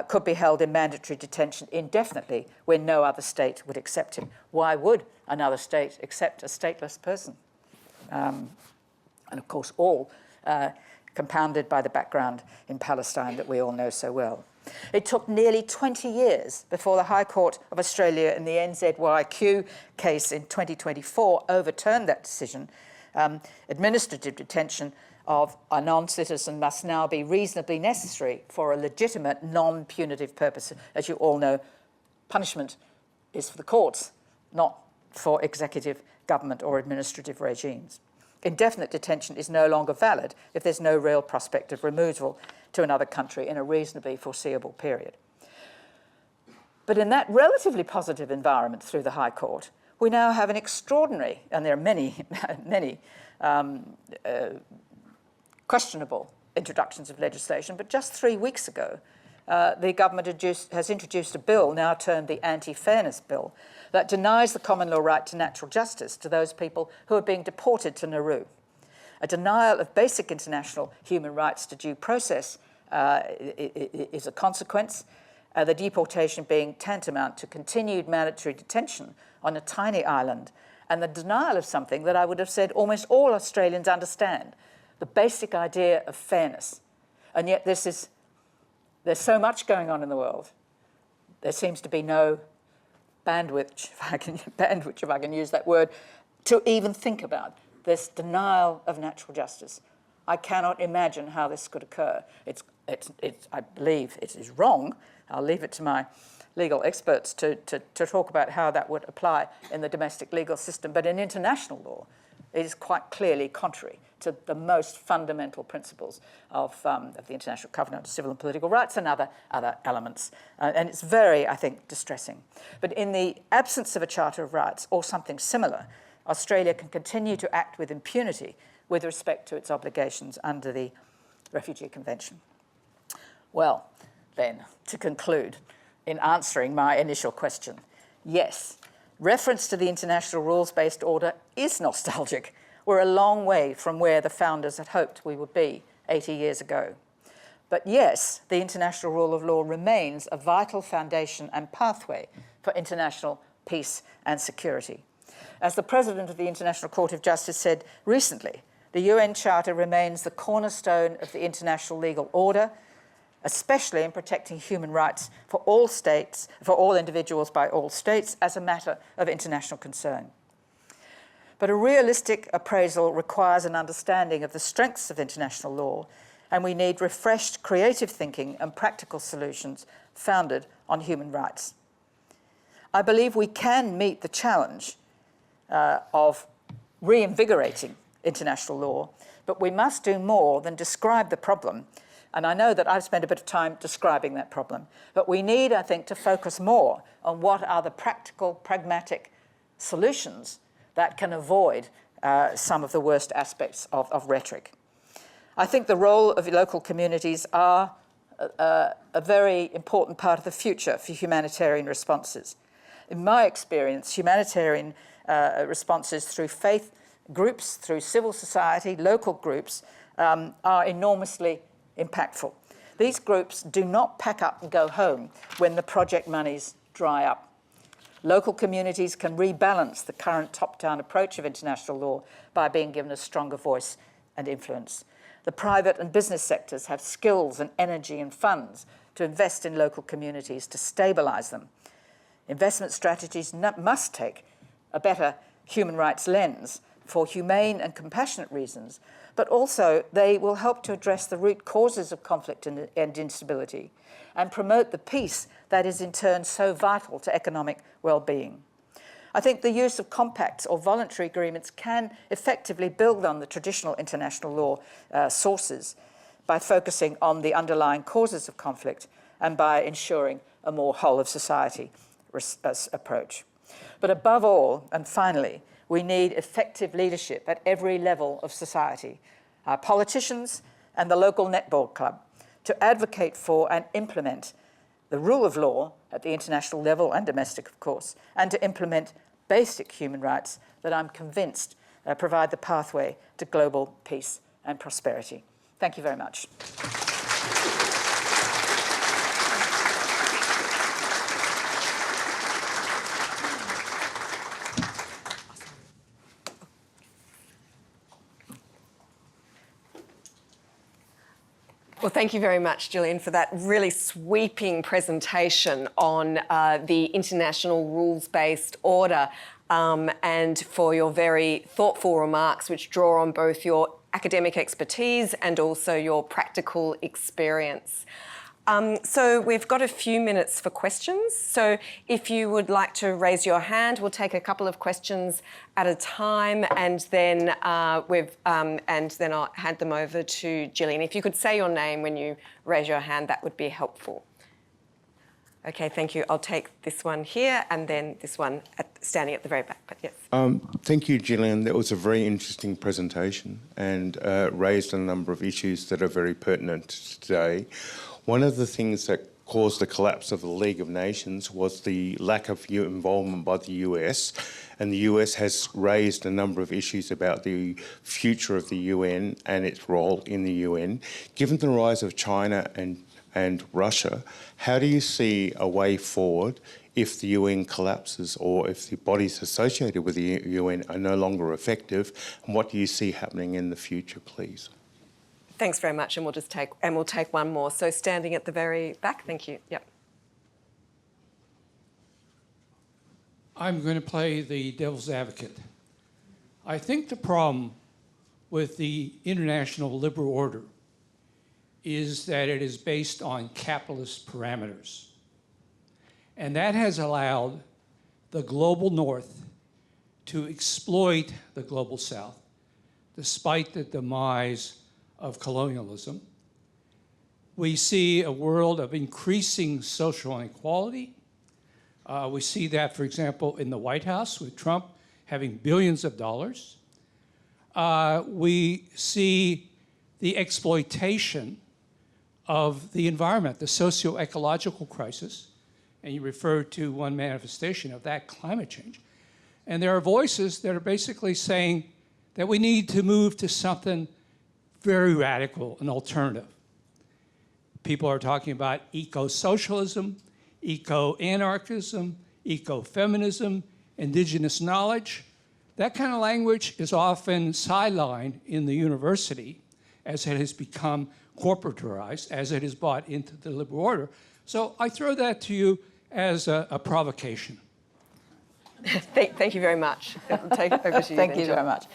could be held in mandatory detention indefinitely when no other state would accept him. Why would another state accept a stateless person? And of course, all compounded by the background in Palestine that we all know so well. It took nearly 20 years before the High Court of Australia in the NZYQ case in 2024 overturned that decision. Administrative detention of a non-citizen must now be reasonably necessary for a legitimate, non-punitive purpose. As you all know, punishment is for the courts, not for executive, government or administrative regimes. Indefinite detention is no longer valid if there's no real prospect of removal to another country in a reasonably foreseeable period. But in that relatively positive environment through the High Court, we now have an extraordinary, and there are many, many questionable introductions of legislation, but just 3 weeks ago, the government has introduced a bill, now termed the Anti-Fairness Bill, that denies the common law right to natural justice to those people who are being deported to Nauru. A denial of basic international human rights to due process is a consequence, the deportation being tantamount to continued mandatory detention on a tiny island, and the denial of something that I would have said almost all Australians understand, the basic idea of fairness. And yet there's so much going on in the world. There seems to be no bandwidth, if I can use that word, to even think about this denial of natural justice. I cannot imagine how this could occur. I believe it is wrong. I'll leave it to my legal experts to talk about how that would apply in the domestic legal system. But in international law, it is quite clearly contrary to the most fundamental principles of the International Covenant of Civil and Political Rights and other elements. And it's very, I think, distressing. But in the absence of a Charter of Rights or something similar, Australia can continue to act with impunity with respect to its obligations under the Refugee Convention. Well, then, to conclude, in answering my initial question, yes, reference to the international rules-based order is nostalgic. We're a long way from where the founders had hoped we would be 80 years ago. But yes, the international rule of law remains a vital foundation and pathway for international peace and security. As the President of the International Court of Justice said recently, the UN Charter remains the cornerstone of the international legal order, especially in protecting human rights for all states, for all individuals by all states, as a matter of international concern. But a realistic appraisal requires an understanding of the strengths of international law, and we need refreshed creative thinking and practical solutions founded on human rights. I believe we can meet the challenge of reinvigorating international law, but we must do more than describe the problem. And I know that I've spent a bit of time describing that problem, but we need, I think, to focus more on what are the practical, pragmatic solutions that can avoid some of the worst aspects of rhetoric. I think the role of local communities are a very important part of the future for humanitarian responses. In my experience, humanitarian responses through faith groups, through civil society, local groups, are enormously impactful. These groups do not pack up and go home when the project monies dry up. Local communities can rebalance the current top-down approach of international law by being given a stronger voice and influence. The private and business sectors have skills and energy and funds to invest in local communities to stabilise them. Investment strategies must take a better human rights lens for humane and compassionate reasons, but also they will help to address the root causes of conflict and instability and promote the peace that is in turn so vital to economic well-being. I think the use of compacts or voluntary agreements can effectively build on the traditional international law sources by focusing on the underlying causes of conflict and by ensuring a more whole-of-society approach. But above all, and finally, we need effective leadership at every level of society, our politicians and the local netball club, to advocate for and implement the rule of law at the international level and domestic, of course, and to implement basic human rights that I'm convinced provide the pathway to global peace and prosperity. Thank you very much. Well, thank you very much, Gillian, for that really sweeping presentation on the international rules-based order and for your very thoughtful remarks, which draw on both your academic expertise and also your practical experience. So we've got a few minutes for questions. So if you would like to raise your hand, we'll take a couple of questions at a time, and then I'll hand them over to Gillian. If you could say your name when you raise your hand, that would be helpful. Okay, thank you. I'll take this one here and then this one standing at the very back. But yes. Thank you, Gillian. That was a very interesting presentation and raised a number of issues that are very pertinent today. One of the things that caused the collapse of the League of Nations was the lack of involvement by the US, and the US has raised a number of issues about the future of the UN and its role in the UN. Given the rise of China and Russia, how do you see a way forward if the UN collapses or if the bodies associated with the UN are no longer effective, and what do you see happening in the future, please? Thanks very much, and we'll take one more. So standing at the very back, thank you. Yep. I'm going to play the devil's advocate. I think the problem with the international liberal order is that it is based on capitalist parameters. And that has allowed the global north to exploit the global south, despite the demise of colonialism. We see a world of increasing social inequality. We see that, for example, in the White House with Trump having billions of dollars. We see the exploitation of the environment, the socio-ecological crisis, and you referred to one manifestation of that, climate change. And there are voices that are basically saying that we need to move to something very radical and alternative. People are talking about eco-socialism, eco-anarchism, eco-feminism, indigenous knowledge. That kind of language is often sidelined in the university as it has become corporatized, as it is bought into the liberal order. So I throw that to you as a provocation. Thank you very much. I'll take it over to you. Thank you very much.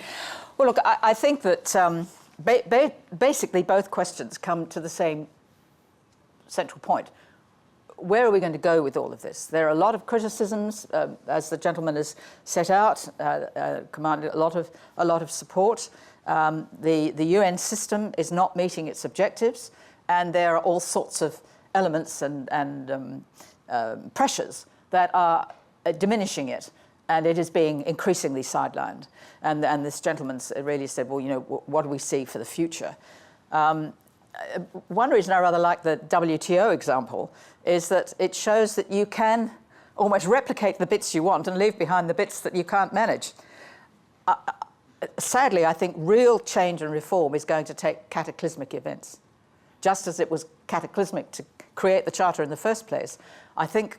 Well, look, I think that basically both questions come to the same central point. Where are we going to go with all of this? There are a lot of criticisms, as the gentleman has set out, commanded a lot of support. The UN system is not meeting its objectives, and there are all sorts of elements and pressures that are diminishing it, and it is being increasingly sidelined. And this gentleman really said, well, you know, what do we see for the future? One reason I rather like the WTO example is that it shows that you can almost replicate the bits you want and leave behind the bits that you can't manage. sadly, I think real change and reform is going to take cataclysmic events. Just as it was cataclysmic to create the Charter in the first place, I think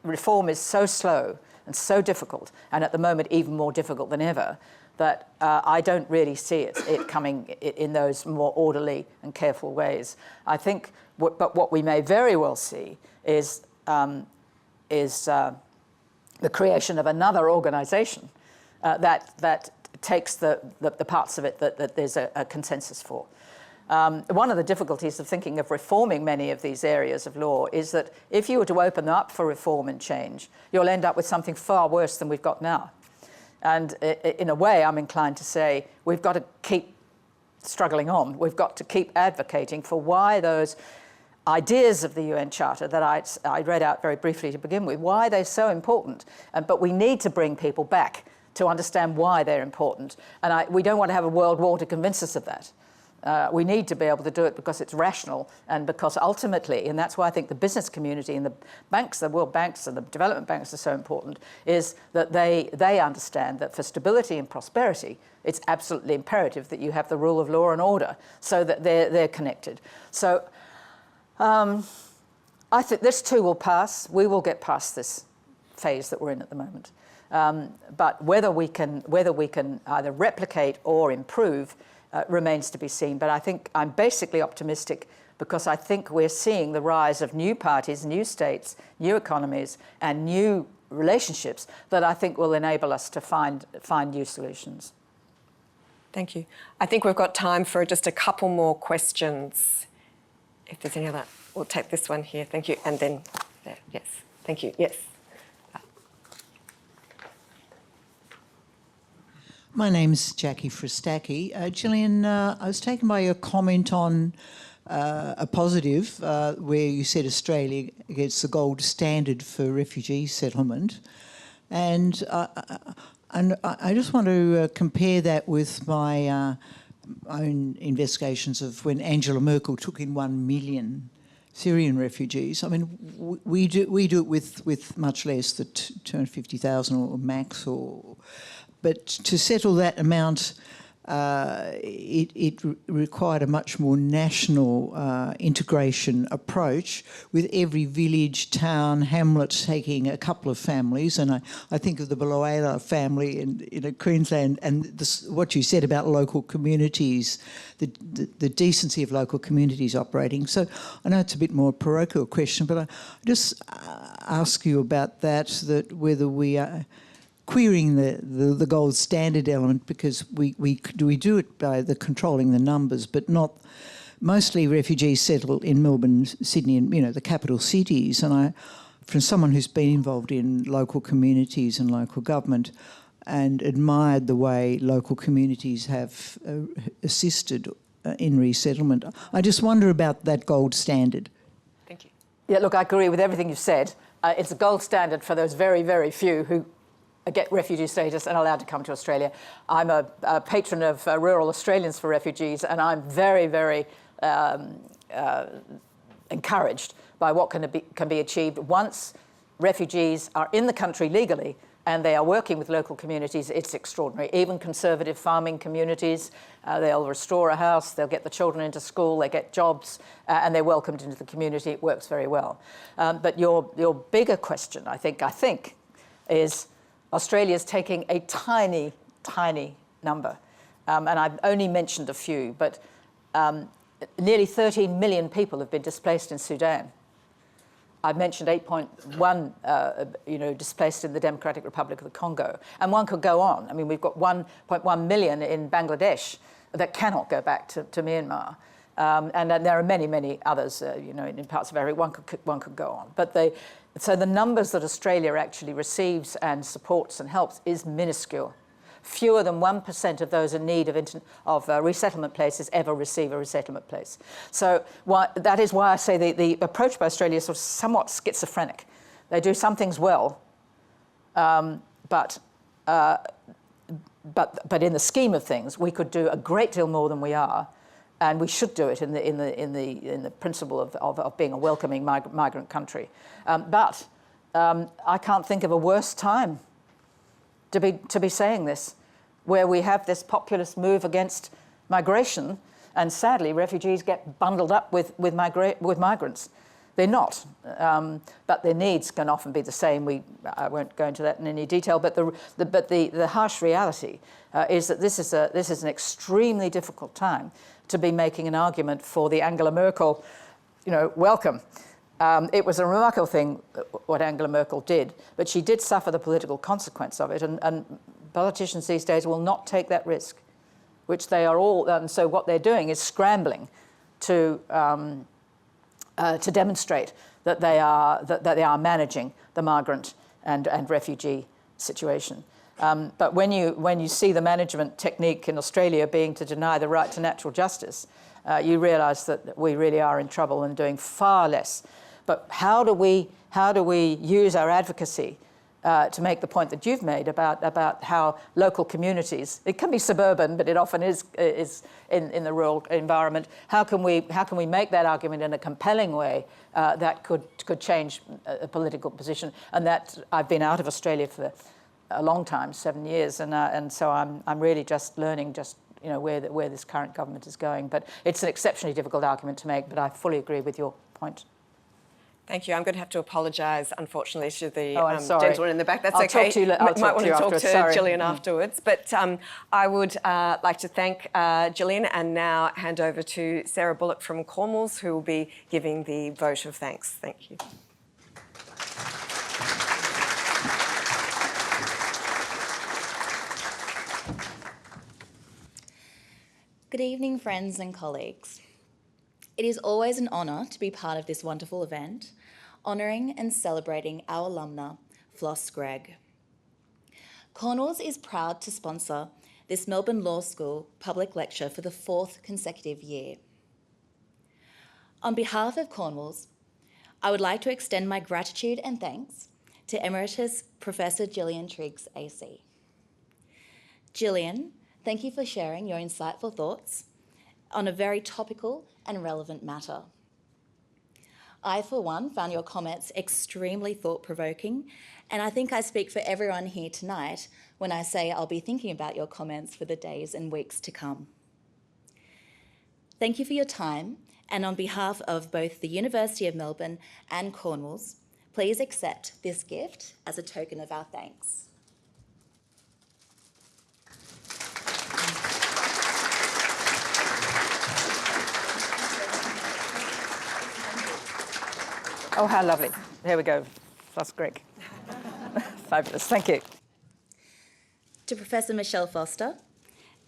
reform is so slow and so difficult, and at the moment even more difficult than ever, that I don't really see it coming in those more orderly and careful ways. I think, but what we may very well see is the creation of another organisation that takes the parts of it that there's a consensus for. One of the difficulties of thinking of reforming many of these areas of law is that if you were to open them up for reform and change, you'll end up with something far worse than we've got now. And in a way, I'm inclined to say we've got to keep struggling on. We've got to keep advocating for why those ideas of the UN Charter that I read out very briefly to begin with, why they're so important. But we need to bring people back to understand why they're important. And we don't want to have a world war to convince us of that. We need to be able to do it because it's rational and because ultimately, and that's why I think the business community and the banks, the World Banks and the development banks are so important, is that they understand that for stability and prosperity, it's absolutely imperative that you have the rule of law and order so that they're connected. So I think this too will pass. We will get past this phase that we're in at the moment. But whether we can either replicate or improve remains to be seen. But I think I'm basically optimistic because I think we're seeing the rise of new parties, new states, new economies, and new relationships that I think will enable us to find new solutions. Thank you. I think we've got time for just a couple more questions. If there's any other, we'll take this one here. Thank you. And then there. Yes. Thank you. Yes. My name's Jackie Fristacchi. Gillian, I was taken by your comment on a positive where you said Australia gets the gold standard for refugee settlement. And I just want to compare that with my own investigations of when Angela Merkel took in 1 million Syrian refugees. I mean, we do it with much less, the 250,000 or max, but to settle that amount, it required a much more national integration approach, with every village, town, hamlet taking a couple of families. And I think of the Baloela family in Queensland, and what you said about local communities, the decency of local communities operating. So I know it's a bit more a parochial question, but I just ask you about that whether we are querying the gold standard element, because we do it by controlling the numbers, but not mostly refugees settle in Melbourne, Sydney, and the capital cities. And from someone who's been involved in local communities and local government, and admired the way local communities have assisted in resettlement, I just wonder about that gold standard. Thank you. Yeah, look, I agree with everything you've said. It's a gold standard for those very, very few who get refugee status and allowed to come to Australia. I'm a patron of Rural Australians for Refugees, and I'm very, very encouraged by what can be achieved once refugees are in the country legally and they are working with local communities. It's extraordinary. Even conservative farming communities, they'll restore a house, they'll get the children into school, they get jobs, and they're welcomed into the community. It works very well. But your bigger question, I think, is Australia's taking a tiny, tiny number. And I've only mentioned a few, but nearly 13 million people have been displaced in Sudan. I've mentioned 8.1, displaced in the Democratic Republic of the Congo. And one could go on. I mean, we've got 1.1 million in Bangladesh that cannot go back to Myanmar. And there are many, many others, in parts of Africa. One could go on. But so the numbers that Australia actually receives and supports and helps is minuscule. Fewer than 1% of those in need of resettlement places ever receive a resettlement place. So that is why I say the approach by Australia is sort of somewhat schizophrenic. They do some things well, but in the scheme of things, we could do a great deal more than we are. And we should do it in the principle of being a welcoming migrant country. But I can't think of a worse time to be saying this. where we have this populist move against migration, and sadly refugees get bundled up with migrants. They're not, but their needs can often be the same. I won't go into that in any detail, but the harsh reality is that this is an extremely difficult time to be making an argument for the Angela Merkel, welcome. It was a remarkable thing what Angela Merkel did, but she did suffer the political consequence of it, and politicians these days will not take that risk, which they are all, and so what they're doing is scrambling to demonstrate that they are managing the migrant and refugee situation. But when you see the management technique in Australia being to deny the right to natural justice, you realise that we really are in trouble and doing far less. But how do we use our advocacy to make the point that you've made about how local communities, it can be suburban, but it often is in the rural environment. How can we make that argument in a compelling way that could change a political position? And that I've been out of Australia for a long time, 7 years, and so I'm really just learning where this current government is going. But it's an exceptionally difficult argument to make. But I fully agree with your point. Thank you. I'm going to have to apologise, unfortunately, to the sorry. gentleman in the back. That's I'll okay. Talk to you, I'll might talk want to you to talk afterwards. to Sorry. Gillian afterwards. But I would like to thank Gillian and now hand over to Sarah Bullock from Cornwalls, who will be giving the vote of thanks. Thank you. Good evening, friends and colleagues. It is always an honour to be part of this wonderful event, honouring and celebrating our alumna, Flos Greig. Cornwalls is proud to sponsor this Melbourne Law School public lecture for the 4th consecutive year. On behalf of Cornwalls, I would like to extend my gratitude and thanks to Emeritus Professor Gillian Triggs, AC. Gillian, thank you for sharing your insightful thoughts on a very topical and relevant matter. I, for one, found your comments extremely thought-provoking, and I think I speak for everyone here tonight when I say I'll be thinking about your comments for the days and weeks to come. Thank you for your time, and on behalf of both the University of Melbourne and Cornwalls, please accept this gift as a token of our thanks. Oh, how lovely. Here we go. Flos Greig. Fabulous. Thank you. To Professor Michelle Foster,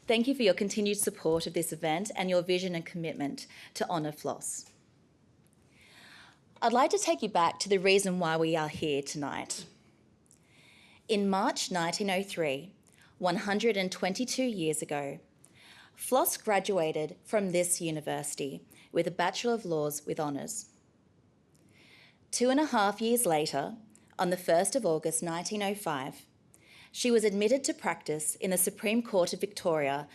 thank you for your continued support of this event and your vision and commitment to honour Flos. I'd like to take you back to the reason why we are here tonight. In March 1903, 122 years ago, Flos graduated from this university with a Bachelor of Laws with honours. 2.5 years later, on the 1st of August 1905, she was admitted to practice in the Supreme Court of Victoria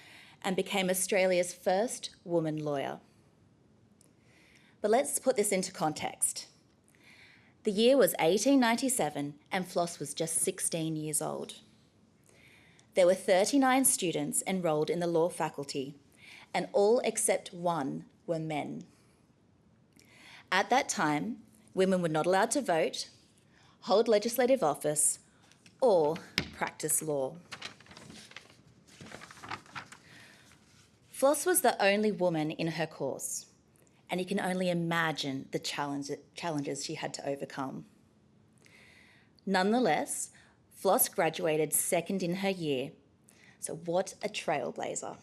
and became Australia's first woman lawyer. But let's put this into context. The year was 1897 and Flos was just 16 years old. There were 39 students enrolled in the law faculty, and all except one were men. At that time, women were not allowed to vote, hold legislative office, or practice law. Flos was the only woman in her course, and you can only imagine the challenges she had to overcome. Nonetheless, Flos graduated second in her year, so what a trailblazer.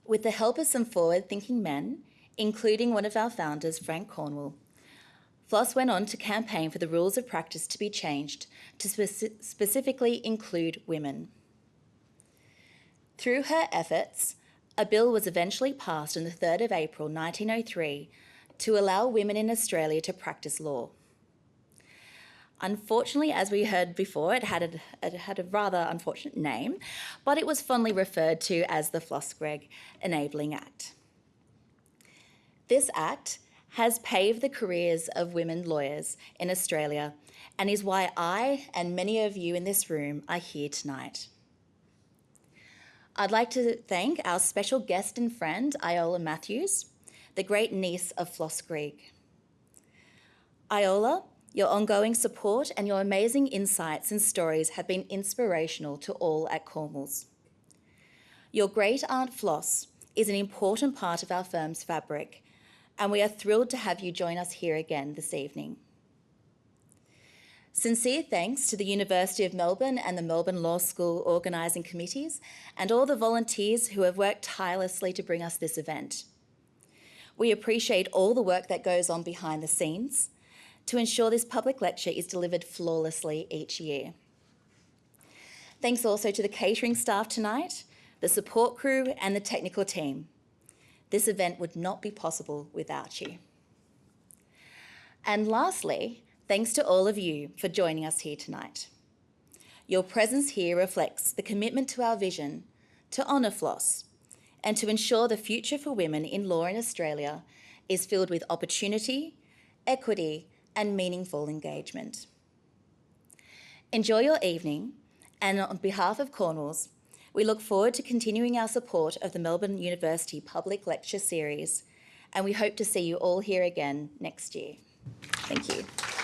With the help of some forward-thinking men, including one of our founders, Frank Cornwall, Flos went on to campaign for the rules of practice to be changed to specifically include women. Through her efforts, a bill was eventually passed on the 3rd of April 1903 to allow women in Australia to practice law. Unfortunately, as we heard before, it had a rather unfortunate name, but it was fondly referred to as the Flos Greig Enabling Act. This act has paved the careers of women lawyers in Australia and is why I and many of you in this room are here tonight. I'd like to thank our special guest and friend, Iola Matthews, the great niece of Flos Greig. Iola, your ongoing support and your amazing insights and stories have been inspirational to all at Cornwalls. Your great-aunt Flos is an important part of our firm's fabric, and we are thrilled to have you join us here again this evening. Sincere thanks to the University of Melbourne and the Melbourne Law School organising committees and all the volunteers who have worked tirelessly to bring us this event. We appreciate all the work that goes on behind the scenes to ensure this public lecture is delivered flawlessly each year. Thanks also to the catering staff tonight, the support crew and the technical team. This event would not be possible without you. And lastly, thanks to all of you for joining us here tonight. Your presence here reflects the commitment to our vision to honour Flos and to ensure the future for women in law in Australia is filled with opportunity, equity and meaningful engagement. Enjoy your evening, and on behalf of Cornwalls, we look forward to continuing our support of the Melbourne University Public Lecture Series, and we hope to see you all here again next year. Thank you.